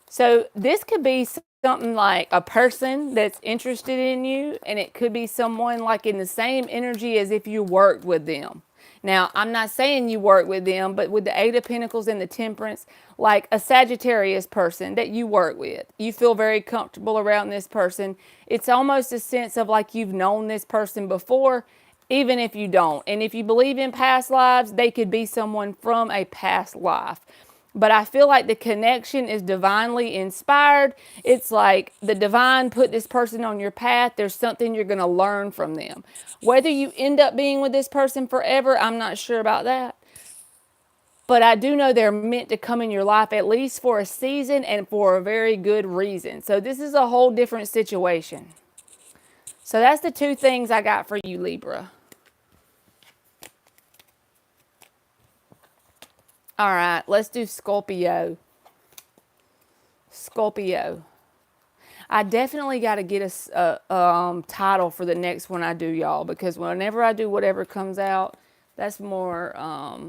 So this could be something like a person that's interested in you, and it could be someone like in the same energy as if you worked with them. Now, I'm not saying you work with them, but with the Eight of Pentacles and the Temperance, like a Sagittarius person that you work with, you feel very comfortable around this person. It's almost a sense of like you've known this person before, even if you don't. And if you believe in past lives, they could be someone from a past life. But I feel like the connection is divinely inspired. It's like the divine put this person on your path. There's something you're going to learn from them. Whether you end up being with this person forever, I'm not sure about that. But I do know they're meant to come in your life at least for a season and for a very good reason. So this is a whole different situation. So that's the two things I got for you, Libra. All right, let's do Scorpio. Scorpio. I definitely got to get a title for the next one I do, y'all, because whenever I do whatever comes out, that's more, I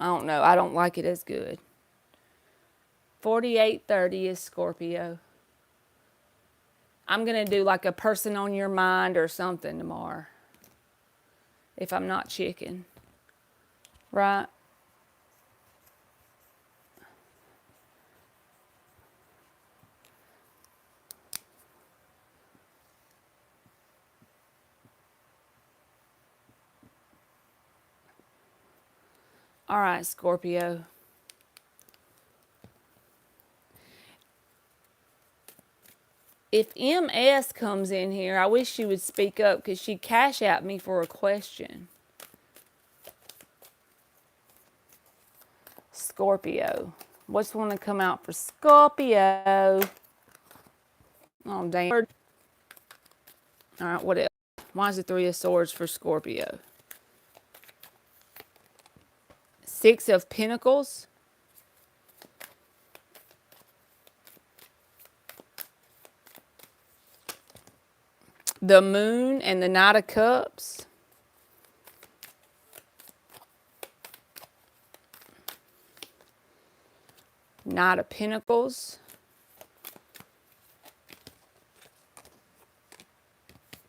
don't know, I don't like it as good. 4830 is Scorpio. I'm going to do like a person on your mind or something tomorrow, if I'm not chicken. Right? All right, Scorpio. If MS comes in here, I wish she would speak up because she'd cash at me for a question. Scorpio. What's one to come out for Scorpio? Oh, damn. All right, what else? Why is the Three of Swords for Scorpio? Six of Pentacles. The Moon and the Knight of Cups. Knight of Pentacles.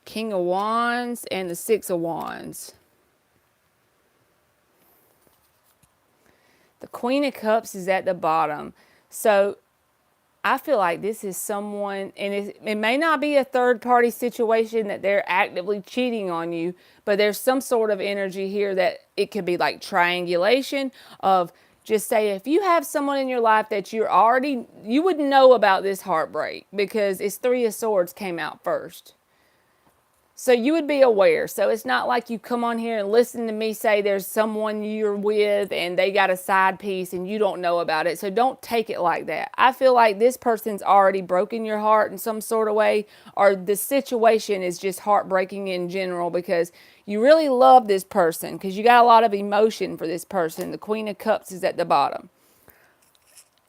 King of Wands and the Six of Wands. The Queen of Cups is at the bottom. So I feel like this is someone, and it may not be a third-party situation that they're actively cheating on you, but there's some sort of energy here that it could be like triangulation of just say if you have someone in your life that you would know about this heartbreak because it's Three of Swords came out first. So you would be aware. So it's not like you come on here and listen to me say there's someone you're with and they got a side piece and you don't know about it. So don't take it like that. I feel like this person's already broken your heart in some sort of way, or the situation is just heartbreaking in general because you really love this person because you got a lot of emotion for this person. The Queen of Cups is at the bottom.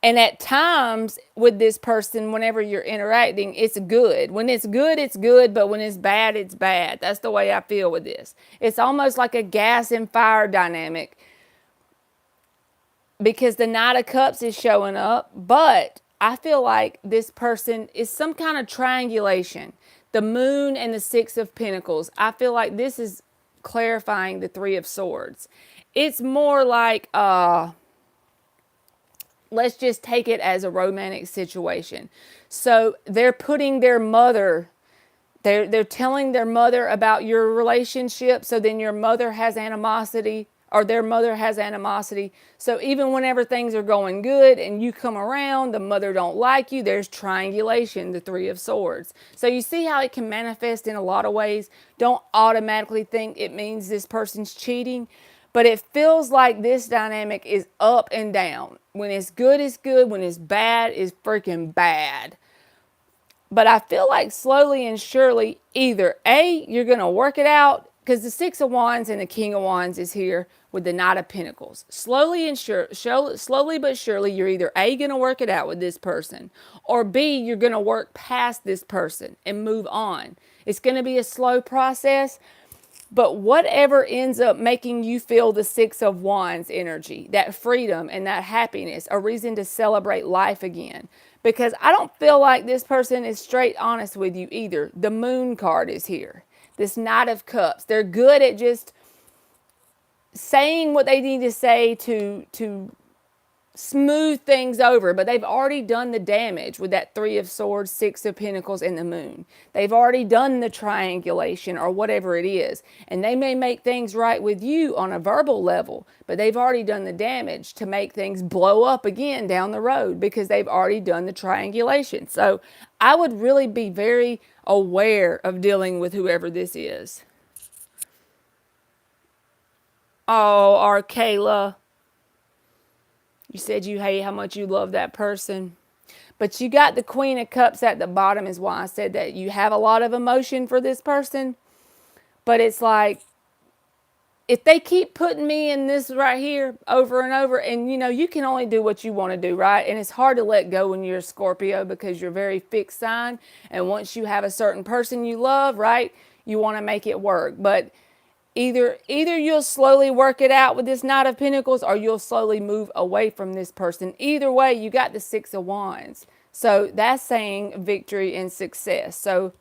And at times with this person, whenever you're interacting, it's good. When it's good, it's good. But when it's bad, it's bad. That's the way I feel with this. It's almost like a gas and fire dynamic because the Knight of Cups is showing up. But I feel like this person is some kind of triangulation. The Moon and the Six of Pentacles. I feel like this is clarifying the Three of Swords. It's more like, let's just take it as a romantic situation. So they're putting their mother, they're telling their mother about your relationship. So then your mother has animosity, or their mother has animosity. So even whenever things are going good and you come around, the mother don't like you, there's triangulation, the Three of Swords. So you see how it can manifest in a lot of ways. Don't automatically think it means this person's cheating. But it feels like this dynamic is up and down. When it's good, it's good. When it's bad, it's freaking bad. But I feel like slowly and surely, either A, you're going to work it out, because the Six of Wands and the King of Wands is here with the Knight of Pentacles. Slowly but surely, you're either A, going to work it out with this person, or B, you're going to work past this person and move on. It's going to be a slow process. But whatever ends up making you feel the Six of Wands energy, that freedom and that happiness, a reason to celebrate life again. Because I don't feel like this person is straight honest with you either. The Moon card is here. This Knight of Cups. They're good at just saying what they need to say to smooth things over, but they've already done the damage with that Three of Swords, Six of Pentacles, and the Moon. They've already done the triangulation or whatever it is, and they may make things right with you on a verbal level, but they've already done the damage to make things blow up again down the road because they've already done the triangulation. So I would really be very aware of dealing with whoever this is. Oh, Arkayla. You said you hate how much you love that person. But you got the Queen of Cups at the bottom is why I said that you have a lot of emotion for this person. But it's like, if they keep putting me in this right here over and over, and you can only do what you want to do, right? And it's hard to let go when you're a Scorpio because you're very fixed sign. And once you have a certain person you love, right, you want to make it work. But Either you'll slowly work it out with this Knight of Pentacles, or you'll slowly move away from this person. Either way, you got the Six of Wands. So that's saying victory and success. So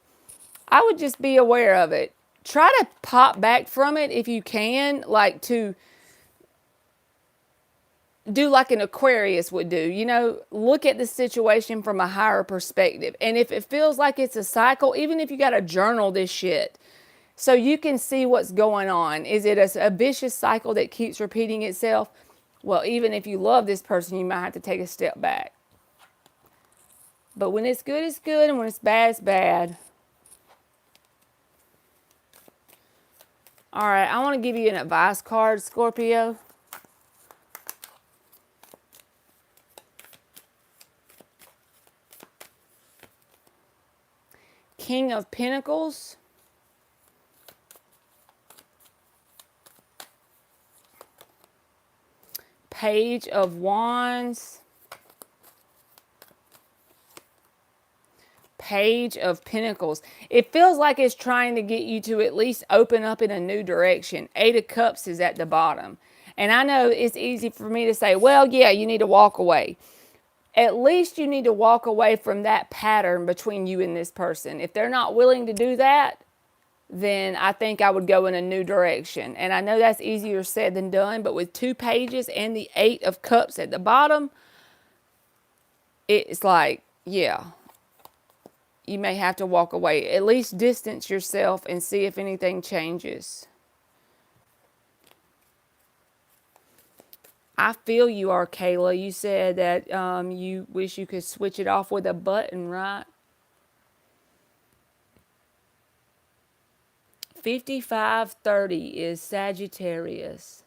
I would just be aware of it. Try to pop back from it if you can, like to do like an Aquarius would do. Look at the situation from a higher perspective. And if it feels like it's a cycle, even if you got to journal this shit, so you can see what's going on. Is it a vicious cycle that keeps repeating itself? Well, even if you love this person, you might have to take a step back. But when it's good, it's good. And when it's bad, it's bad. All right, I want to give you an advice card, Scorpio. King of Pentacles. Page of Wands, Page of Pentacles. It feels like it's trying to get you to at least open up in a new direction. Eight of Cups is at the bottom. And I know it's easy for me to say, well, yeah, you need to walk away. At least you need to walk away from that pattern between you and this person. If they're not willing to do that, then I think I would go in a new direction. And I know that's easier said than done, but with 2 pages and the 8 of Cups at the bottom, it's like, yeah, you may have to walk away. At least distance yourself and see if anything changes. I feel you are, Kayla. You said that you wish you could switch it off with a button, right? 5530 is Sagittarius.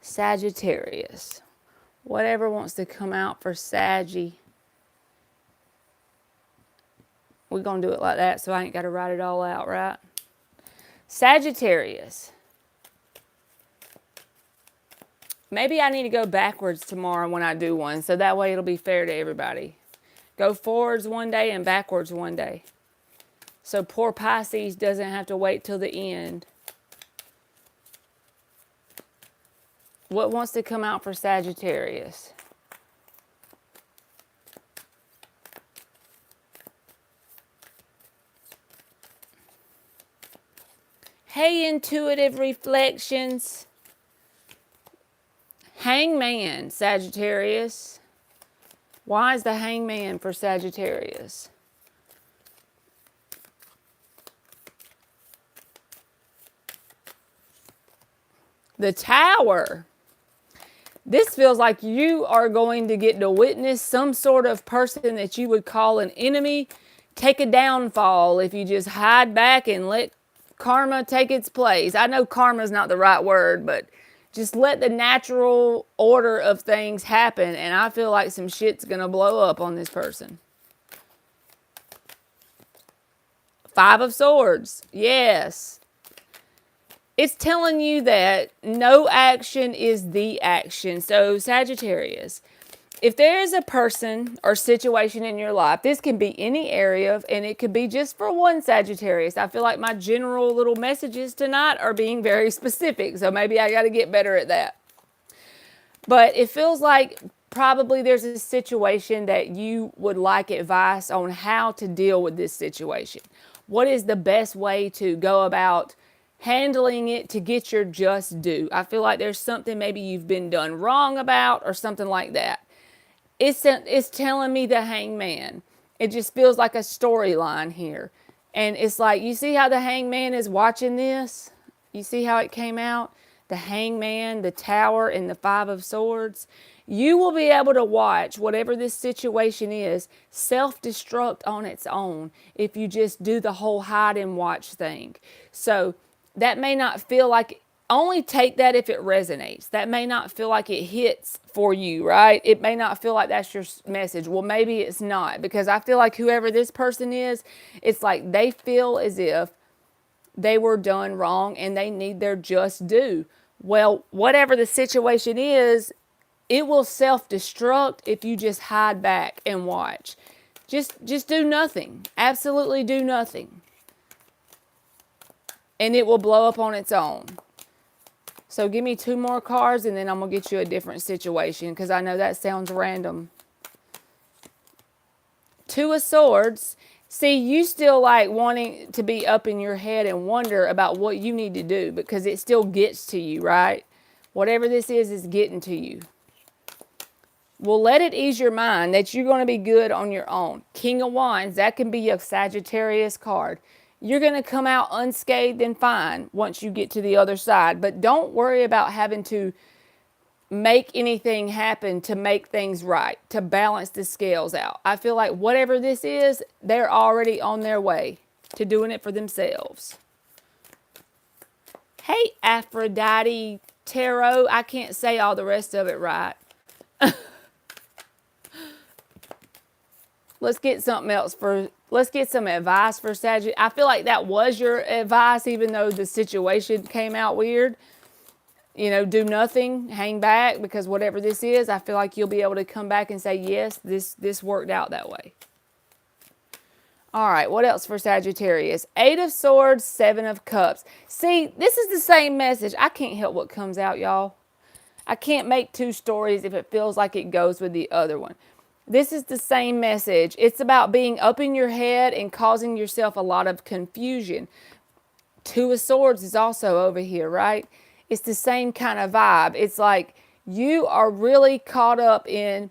Sagittarius. Whatever wants to come out for Saggy. We're going to do it like that so I ain't got to write it all out, right? Sagittarius. Maybe I need to go backwards tomorrow when I do one, so that way it'll be fair to everybody. Go forwards one day and backwards one day. So poor Pisces doesn't have to wait till the end. What wants to come out for Sagittarius? Hey, intuitive reflections. Hangman, Sagittarius. Why is the hangman for Sagittarius? The Tower. This feels like you are going to get to witness some sort of person that you would call an enemy take a downfall if you just hide back and let karma take its place. I know karma is not the right word, but just let the natural order of things happen, and I feel like some shit's going to blow up on this person. Five of Swords. Yes. It's telling you that no action is the action. So, Sagittarius, if there is a person or situation in your life, this can be any area, and it could be just for one Sagittarius. I feel like my general little messages tonight are being very specific, so maybe I got to get better at that. But it feels like probably there's a situation that you would like advice on how to deal with this situation. What is the best way to go about handling it to get your just due? I feel like there's something maybe you've been done wrong about or something like that. It's telling me the hangman. It just feels like a storyline here. And it's like, you see how the hangman is watching this? You see how it came out? The hangman, the tower, and the five of swords. You will be able to watch whatever this situation is self-destruct on its own if you just do the whole hide and watch thing. So that may not feel like, only take that if it resonates. That may not feel like it hits for you, right? It may not feel like that's your message. Well, maybe it's not, because I feel like whoever this person is, it's like they feel as if they were done wrong and they need their just due. Well, whatever the situation is, it will self-destruct if you just hide back and watch. Just do nothing. Absolutely do nothing. And it will blow up on its own. So give me two more cards and then I'm going to get you a different situation, because I know that sounds random. Two of Swords. See, you still like wanting to be up in your head and wonder about what you need to do, because it still gets to you, right? Whatever this is getting to you. Well, let it ease your mind that you're going to be good on your own. King of Wands, that can be a Sagittarius card. You're going to come out unscathed and fine once you get to the other side. But don't worry about having to make anything happen to make things right, to balance the scales out. I feel like whatever this is, they're already on their way to doing it for themselves. Hey, Aphrodite Tarot. I can't say all the rest of it right. Let's get something else let's get some advice for Sagittarius. I feel like that was your advice, even though the situation came out weird. You know, do nothing, hang back, because whatever this is, I feel like you'll be able to come back and say, yes, this worked out that way. All right, what else for Sagittarius? Eight of Swords, Seven of Cups. See, this is the same message. I can't help what comes out, y'all. I can't make two stories if it feels like it goes with the other one. This is the same message. It's about being up in your head and causing yourself a lot of confusion. Two of Swords is also over here, right? It's the same kind of vibe. It's like you are really caught up in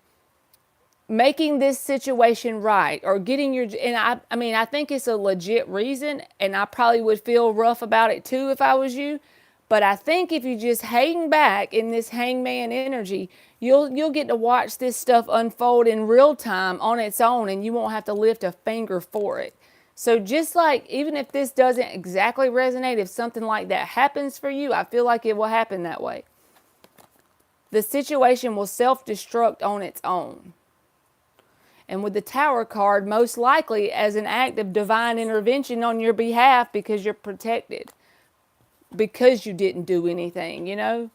making this situation right, or getting your, and I mean, I think it's a legit reason, and I probably would feel rough about it too if I was you. But I think if you just hang back in this hangman energy, you'll get to watch this stuff unfold in real time on its own, and you won't have to lift a finger for it. So just like, even if this doesn't exactly resonate, if something like that happens for you, I feel like it will happen that way. The situation will self-destruct on its own. And with the Tower card, most likely as an act of divine intervention on your behalf, because you're protected, because you didn't do anything, you know?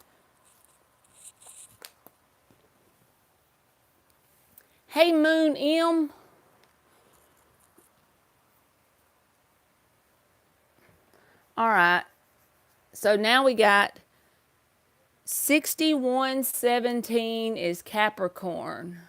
Hey, Moon M. All right. So now we got 6117 is Capricorn.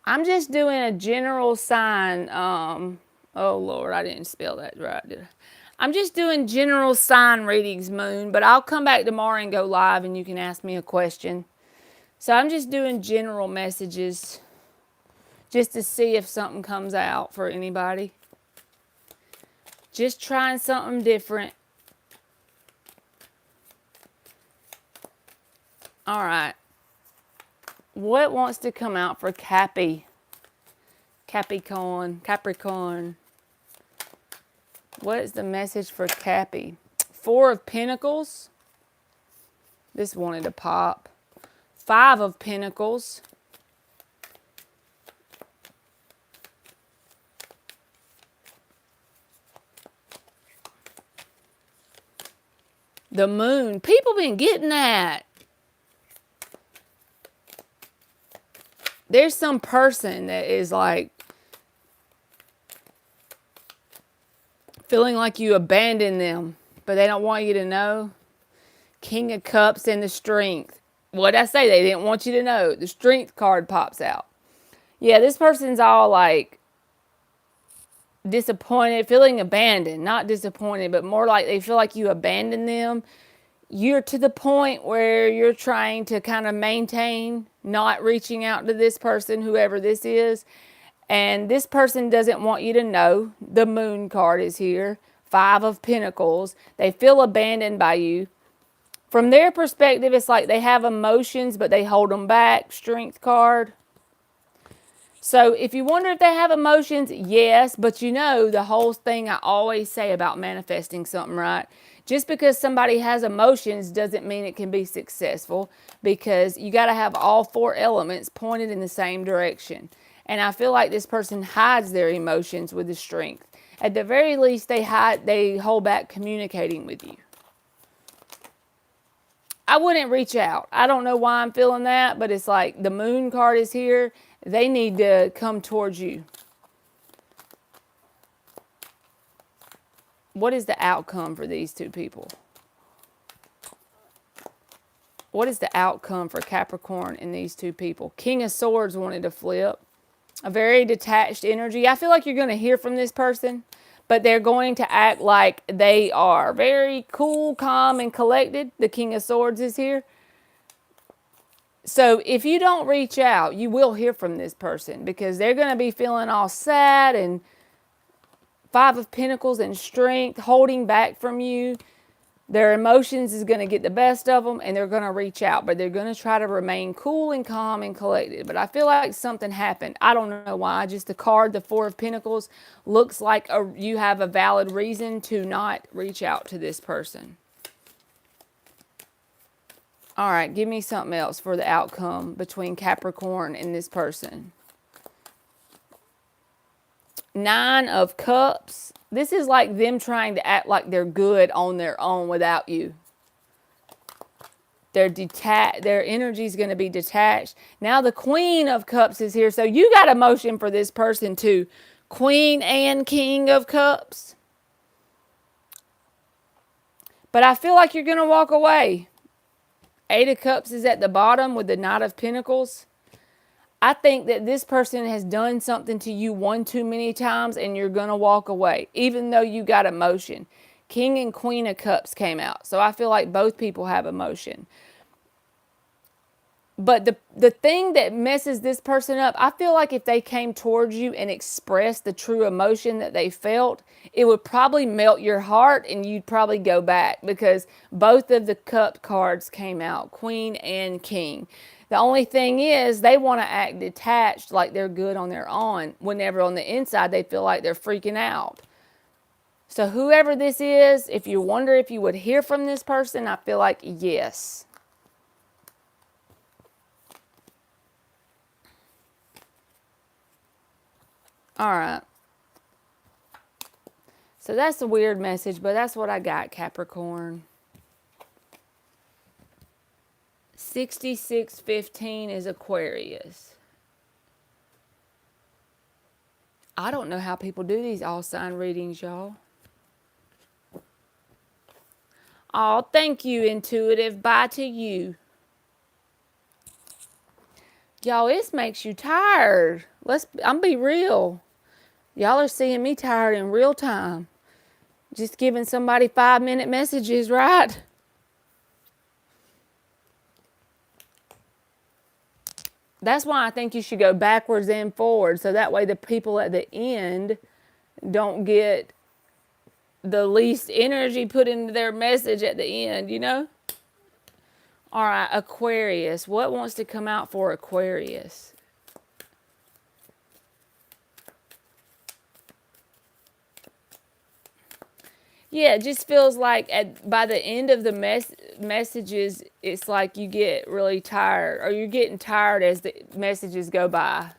I'm just doing a general sign. Oh Lord, I didn't spell that right, did I? I'm just doing general sign readings, Moon, but I'll come back tomorrow and go live and you can ask me a question. So I'm just doing general messages just to see if something comes out for anybody. Just trying something different. All right. What wants to come out for Capricorn? What is the message for Cappy? Four of Pentacles. This wanted to pop. Five of Pentacles. The Moon. People been getting that. There's some person that is like feeling like you abandoned them, but they don't want you to know. King of Cups and the Strength. What'd I say? They didn't want you to know. The Strength card pops out. Yeah, this person's all like disappointed, feeling abandoned. Not disappointed, but more like they feel like you abandoned them. You're to the point where you're trying to kind of maintain not reaching out to this person, whoever this is. And this person doesn't want you to know. The Moon card is here. Five of Pentacles. They feel abandoned by you. From their perspective, it's like they have emotions, but they hold them back. Strength card. So if you wonder if they have emotions, yes, but you know the whole thing I always say about manifesting something, right? Just because somebody has emotions doesn't mean it can be successful, because you got to have all four elements pointed in the same direction. And I feel like this person hides their emotions with the Strength. At the very least, they hold back communicating with you. I wouldn't reach out. I don't know why I'm feeling that, but it's like the Moon card is here. They need to come towards you. What is the outcome for these two people? What is the outcome for Capricorn and these two people? King of Swords wanted to flip. A very detached energy. I feel like you're going to hear from this person, but they're going to act like they are very cool, calm, and collected. The King of Swords is here. So if you don't reach out, you will hear from this person, because they're going to be feeling all sad, and Five of Pentacles and Strength, holding back from you. Their emotions is going to get the best of them, and they're going to reach out, but they're going to try to remain cool and calm and collected. But I feel like something happened. I don't know why. Just the card, the Four of Pentacles, looks like you have a valid reason to not reach out to this person. All right, give me something else for the outcome between Capricorn and this person. Nine of Cups. This is like them trying to act like they're good on their own without you. Their energy is going to be detached. Now the Queen of Cups is here. So you got emotion for this person too. Queen and King of Cups. But I feel like you're going to walk away. Eight of Cups is at the bottom with the Knight of Pentacles. I think that this person has done something to you one too many times and you're going to walk away, even though you got emotion. King and Queen of Cups came out. So I feel like both people have emotion. But the thing that messes this person up, I feel like if they came towards you and expressed the true emotion that they felt, it would probably melt your heart and you'd probably go back because both of the cup cards came out, Queen and King. The only thing is they want to act detached like they're good on their own, whenever on the inside they feel like they're freaking out. So whoever this is, if you wonder if you would hear from this person, I feel like yes. All right. So that's a weird message, but that's what I got, Capricorn. 6615 is Aquarius. I don't know how people do these all sign readings, y'all. Oh, thank you, Intuitive. Bye to you. Y'all, this makes you tired. I'm be real. Y'all are seeing me tired in real time. Just giving somebody 5-minute messages, right? That's why I think you should go backwards and forward. So that way the people at the end don't get the least energy put into their message at the end, you know? All right, Aquarius. What wants to come out for Aquarius? Yeah, it just feels like by the end of the messages, it's like you get really tired, or you're getting tired as the messages go by.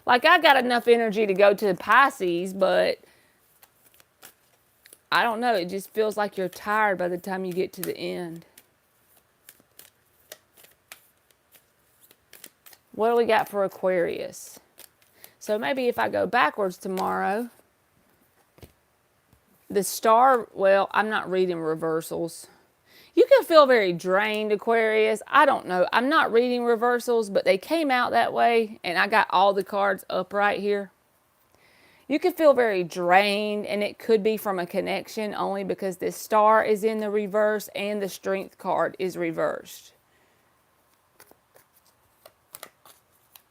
Like, I got enough energy to go to Pisces, but I don't know. It just feels like you're tired by the time you get to the end. What do we got for Aquarius? So maybe if I go backwards tomorrow, the star, well, I'm not reading reversals. You can feel very drained, Aquarius. I don't know. I'm not reading reversals, but they came out that way, and I got all the cards up right here. You can feel very drained, and it could be from a connection only because this star is in the reverse and the strength card is reversed.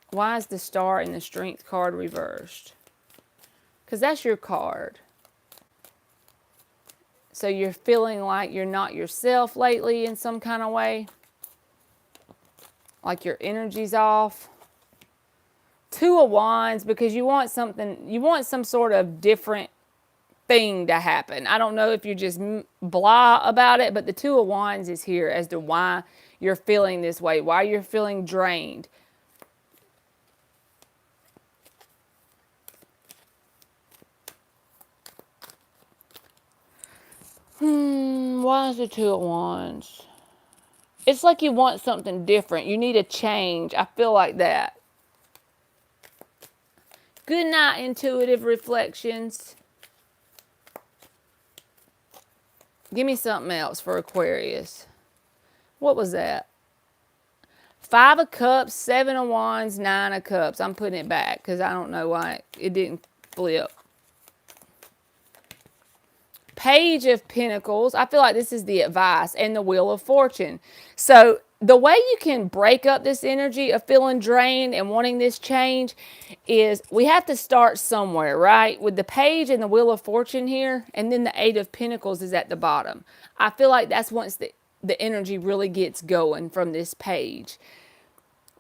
Why is the star and the strength card reversed? Because that's your card. So you're feeling like you're not yourself lately in some kind of way. Like your energy's off. 2 of Wands, because you want something, you want some sort of different thing to happen. I don't know if you're just blah about it, but the 2 of Wands is here as to why you're feeling this way, why you're feeling drained. Why is the 2 of Wands? It's like you want something different. You need a change. I feel like that. Good night, Intuitive Reflections. Give me something else for Aquarius. What was that? 5 of Cups, 7 of Wands, 9 of Cups. I'm putting it back because I don't know why it didn't flip. Page of Pentacles. I feel like this is the advice, and the Wheel of Fortune. So the way you can break up this energy of feeling drained and wanting this change is we have to start somewhere, right? With the Page and the Wheel of Fortune here, and then the 8 of Pentacles is at the bottom. I feel like that's once the energy really gets going from this page.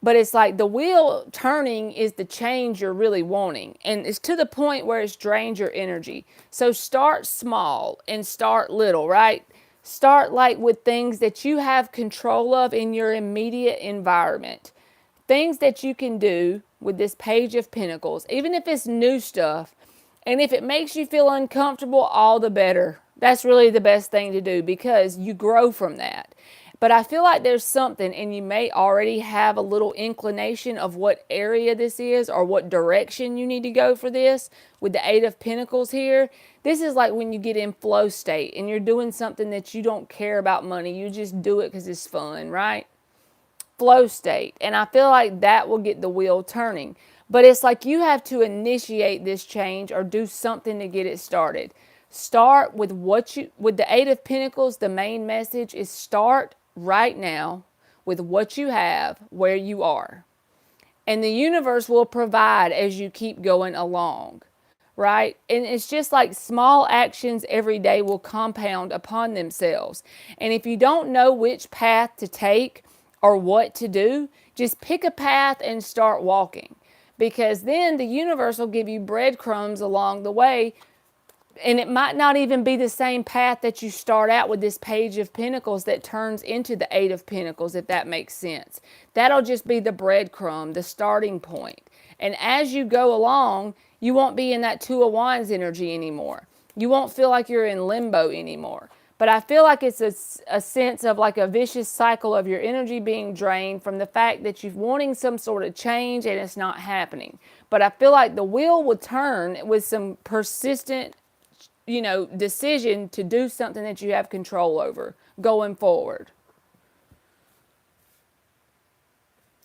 But it's like the wheel turning is the change you're really wanting. And it's to the point where it's drained your energy. So start small and start little, right? Start like with things that you have control of in your immediate environment. Things that you can do with this Page of Pentacles, even if it's new stuff. And if it makes you feel uncomfortable, all the better. That's really the best thing to do because you grow from that. But I feel like there's something, and you may already have a little inclination of what area this is or what direction you need to go for this with the 8 of Pentacles here. This is like when you get in flow state and you're doing something that you don't care about money. You just do it because it's fun, right? flow state. And I feel like that will get the wheel turning. But it's like you have to initiate this change or do something to get it started. Start with with the Eight of Pentacles, the main message is start right now with what you have, where you are. And the universe will provide as you keep going along, right? And it's just like small actions every day will compound upon themselves. And if you don't know which path to take or what to do, just pick a path and start walking. Because then the universe will give you breadcrumbs along the way. And it might not even be the same path that you start out with this Page of Pentacles that turns into the Eight of Pentacles, if that makes sense. That'll just be the breadcrumb, the starting point. And as you go along, you won't be in that Two of Wands energy anymore. You won't feel like you're in limbo anymore. But I feel like it's a sense of like a vicious cycle of your energy being drained from the fact that you're wanting some sort of change and it's not happening. But I feel like the wheel will turn with some persistent decision to do something that you have control over going forward.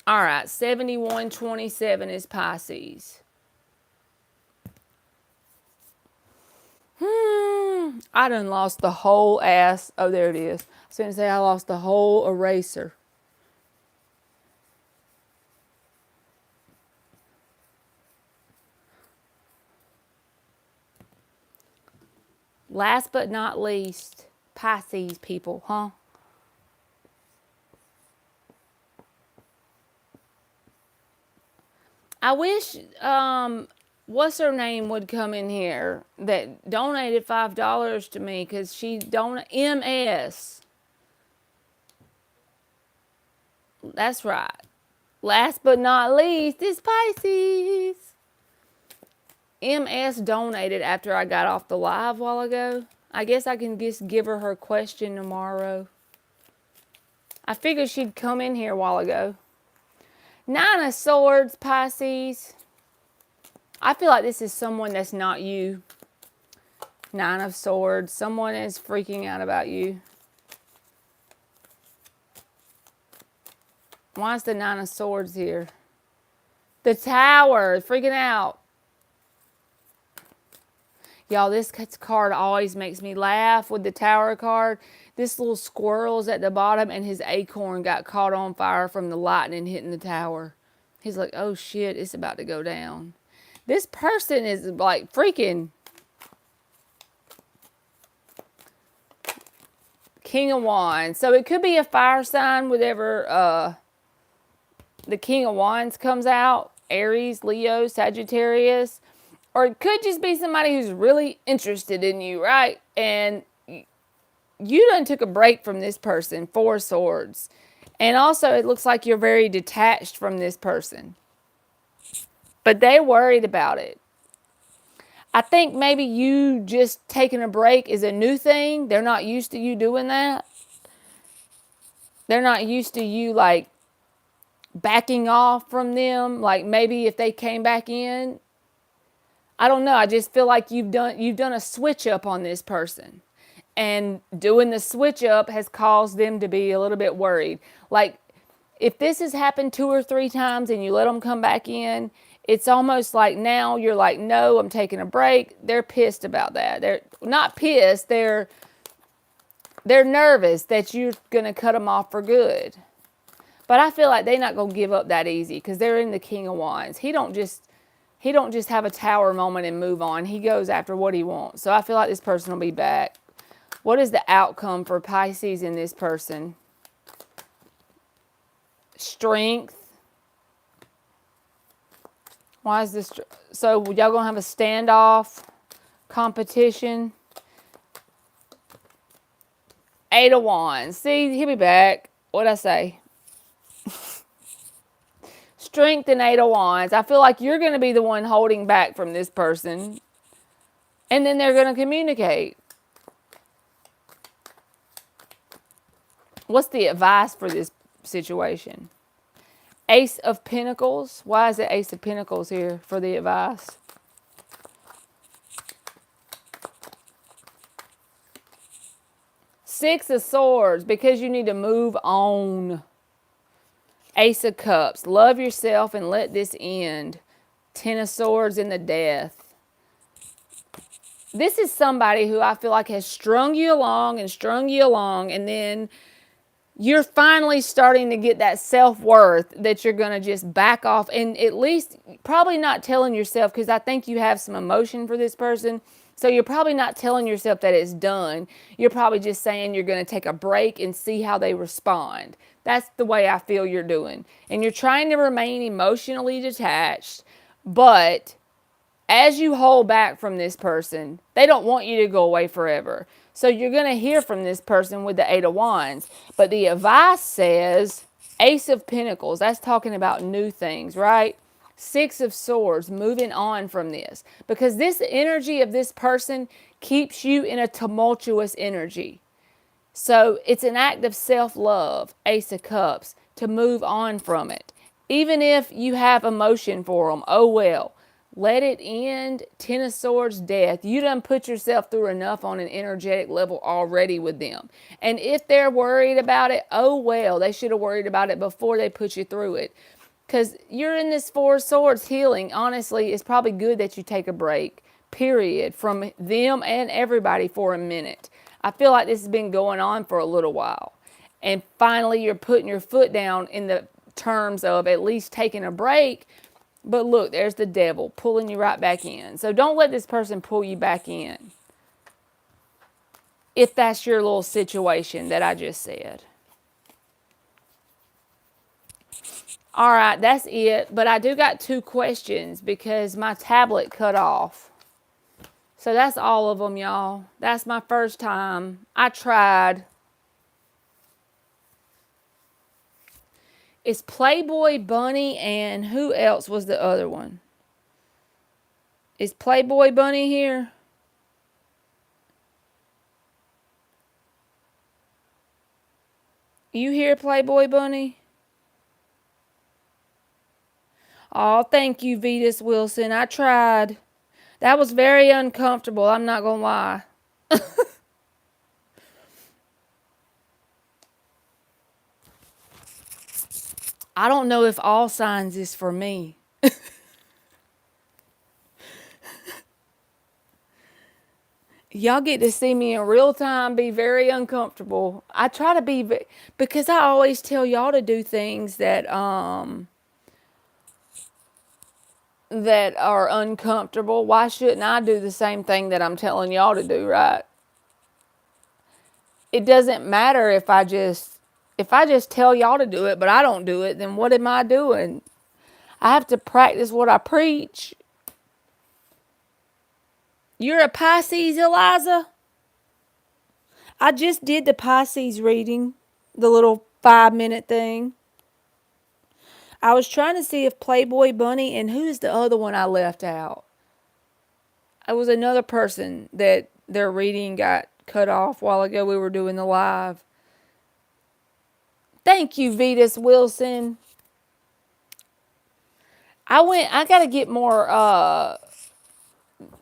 All right, 7127 is Pisces. I done lost the whole ass. Oh, there it is. I was going to say I lost the whole eraser. Last but not least, Pisces people, huh? I wish, what's her name would come in here that donated $5 to me because she MS. That's right. Last but not least is Pisces. MS donated after I got off the live a while ago. I guess I can just give her question tomorrow. I figured she'd come in here a while ago. Nine of Swords, Pisces. I feel like this is someone that's not you. Nine of Swords. Someone is freaking out about you. Why is the Nine of Swords here? The Tower. Freaking out. Y'all, this card always makes me laugh with the Tower card. This little squirrel's at the bottom and his acorn got caught on fire from the lightning hitting the tower. He's like, oh shit, it's about to go down. This person is like freaking King of Wands. So it could be a fire sign whenever the King of Wands comes out. Aries, Leo, Sagittarius. Or it could just be somebody who's really interested in you, right? And you done took a break from this person. Four of Swords. And also it looks like you're very detached from this person. But they're worried about it. I think maybe you just taking a break is a new thing. They're not used to you doing that. They're not used to you like backing off from them. Like maybe if they came back in, I don't know. I just feel like you've done a switch up on this person. And doing the switch up has caused them to be a little bit worried. Like, if this has happened 2 or 3 times and you let them come back in, it's almost like now you're like, no, I'm taking a break. They're pissed about that. They're not pissed. They're nervous that you're going to cut them off for good. But I feel like they're not going to give up that easy because they're in the King of Wands. He don't just have a tower moment and move on. He goes after what he wants. So I feel like this person will be back. What is the outcome for Pisces in this person? Strength. Why is this? So y'all gonna have a standoff, competition. Eight of Wands. See, he'll be back. What'd I say? Strength and Eight of Wands. I feel like you're going to be the one holding back from this person. And then they're going to communicate. What's the advice for this situation? Ace of Pentacles. Why is the Ace of Pentacles here for the advice? Six of Swords. Because you need to move on. Ace of Cups. Love yourself and let this end. Ten of Swords and the Death. This is somebody who I feel like has strung you along and strung you along, and then you're finally starting to get that self-worth that you're going to just back off, and at least probably not telling yourself, because I think you have some emotion for this person, so you're probably not telling yourself that it's done. You're probably just saying you're going to take a break and see how they respond. That's the way I feel you're doing, and you're trying to remain emotionally detached, but as you hold back from this person, they don't want you to go away forever. So you're going to hear from this person with the Eight of Wands. But the advice says Ace of Pentacles. That's talking about new things, right? Six of Swords, moving on from this. Because this energy of this person keeps you in a tumultuous energy. So it's an act of self-love, Ace of Cups, to move on from it. Even if you have emotion for them, oh well. Let it end. Ten of Swords, Death. You done put yourself through enough on an energetic level already with them. And if they're worried about it, oh well. They should have worried about it before they put you through it. Because you're in this Four of Swords healing. Honestly, it's probably good that you take a break, period, from them and everybody for a minute. I feel like this has been going on for a little while. And finally, you're putting your foot down in the terms of at least taking a break. But look, there's the devil pulling you right back in. So don't let this person pull you back in, if that's your little situation that I just said. All right, that's it. But I do got 2 questions because my tablet cut off. So that's all of them, y'all. That's my first time. I tried. It's Playboy Bunny, and who else was the other one? Is Playboy Bunny here? You hear Playboy Bunny? Oh, thank you, Vetus Wilson. I tried. That was very uncomfortable. I'm not going to lie. I don't know if all signs is for me. Y'all get to see me in real time be very uncomfortable. I try to be, because I always tell y'all to do things that are uncomfortable. Why shouldn't I do the same thing that I'm telling y'all to do, right? It doesn't matter if I just tell y'all to do it, but I don't do it, then what am I doing? I have to practice what I preach. You're a Pisces, Eliza? I just did the Pisces reading, the little 5-minute thing. I was trying to see if Playboy Bunny, and who's the other one I left out? It was another person that their reading got cut off a while ago. We were doing the live. Thank you, Vetus Wilson. I got to get more,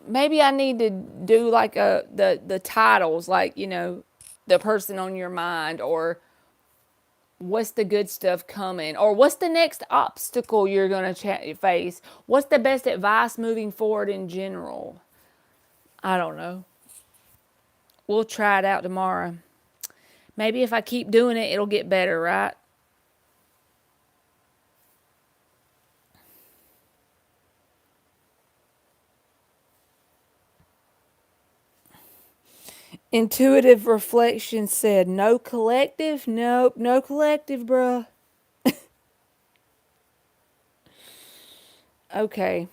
maybe I need to do like the titles, like, the person on your mind, or what's the good stuff coming, or what's the next obstacle you're going to face, what's the best advice moving forward in general. I don't know. We'll try it out tomorrow. Maybe if I keep doing it, it'll get better, right? Intuitive reflection said, no collective? Nope, no collective, bruh. Okay.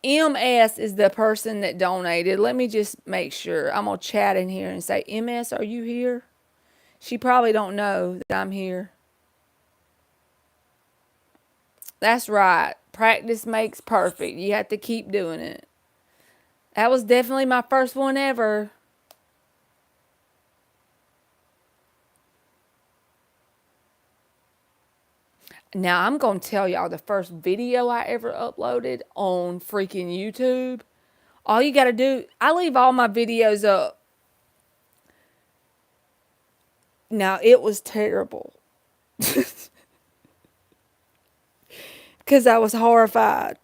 MS is the person that donated. Let me just make sure. I'm going to chat in here and say, MS, are you here? She probably don't know that I'm here. That's right. Practice makes perfect. You have to keep doing it. That was definitely my first one ever. Now, I'm going to tell y'all the first video I ever uploaded on freaking YouTube. All you got to do, I leave all my videos up. Now, it was terrible. because I was horrified.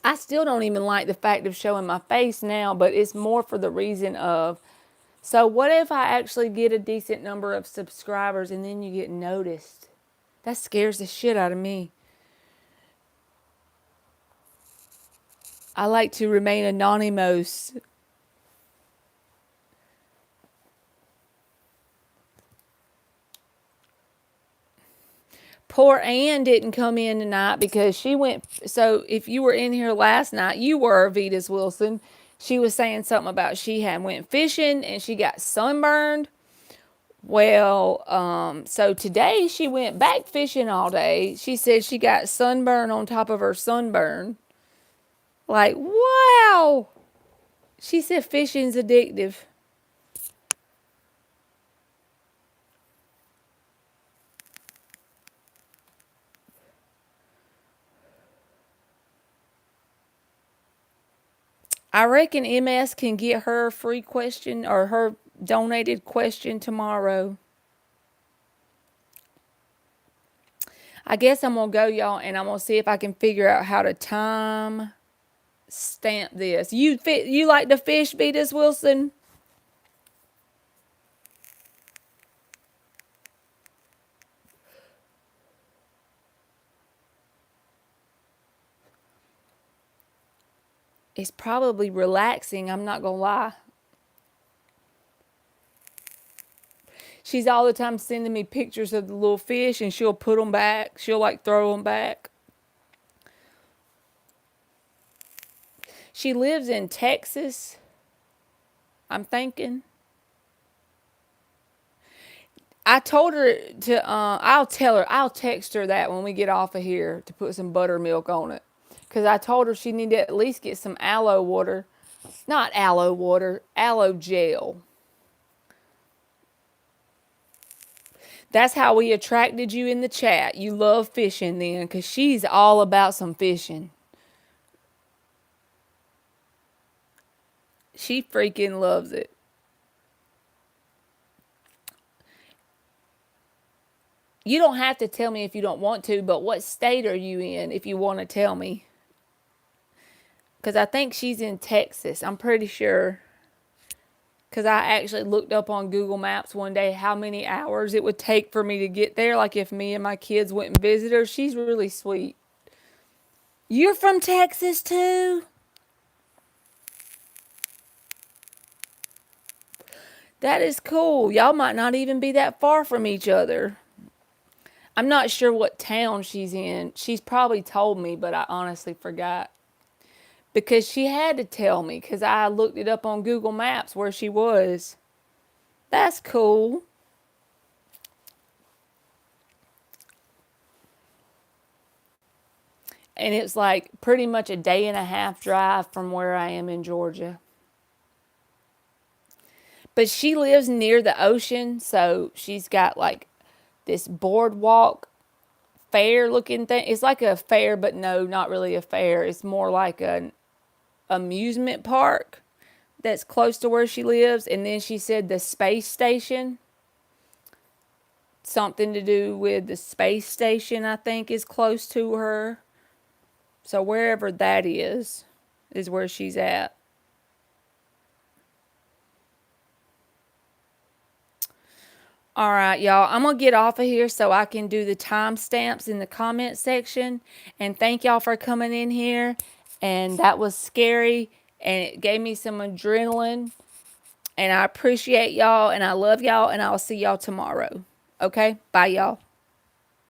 I still don't even like the fact of showing my face now, but it's more for the reason of, so what if I actually get a decent number of subscribers and then you get noticed? That scares the shit out of me. I like to remain anonymous. Poor Ann didn't come in tonight because she went. So if you were in here last night, you were Vetus Wilson. She was saying something about she had went fishing and she got sunburned. Well, so today she went back fishing all day. She said she got sunburn on top of her sunburn. Like, wow. She said fishing's addictive. I reckon MS can get her free question or her donated question tomorrow. I guess I'm going to go, y'all, and I'm going to see if I can figure out how to time stamp this. You like to fish, Vetus Wilson? It's probably relaxing, I'm not going to lie. She's all the time sending me pictures of the little fish and she'll put them back. She'll like throw them back. She lives in Texas, I'm thinking. I told her to, I'll text her that when we get off of here to put some buttermilk on it. Because I told her she needed to at least get some aloe water. Not aloe water, aloe gel. That's how we attracted you in the chat. You love fishing then, because she's all about some fishing. She freaking loves it. You don't have to tell me if you don't want to, but what state are you in if you want to tell me? Because I think she's in Texas. I'm pretty sure. Because I actually looked up on Google Maps one day how many hours it would take for me to get there. Like if me and my kids went and visit her. She's really sweet. You're from Texas too? That is cool. Y'all might not even be that far from each other. I'm not sure what town she's in. She's probably told me, but I honestly forgot. Because she had to tell me because I looked it up on Google Maps where she was. That's cool. And it's like pretty much a day and a half drive from where I am in Georgia. But she lives near the ocean, so she's got like this boardwalk fair looking thing. It's like a fair, but no, not really a fair. It's more like an amusement park that's close to where she lives. And then she said the space station, something to do with the space station, I think, is close to her. So wherever that is where she's at. All right, y'all. I'm going to get off of here so I can do the timestamps in the comment section. And thank y'all for coming in here. And that was scary. And it gave me some adrenaline. And I appreciate y'all. And I love y'all. And I'll see y'all tomorrow. Okay? Bye, y'all.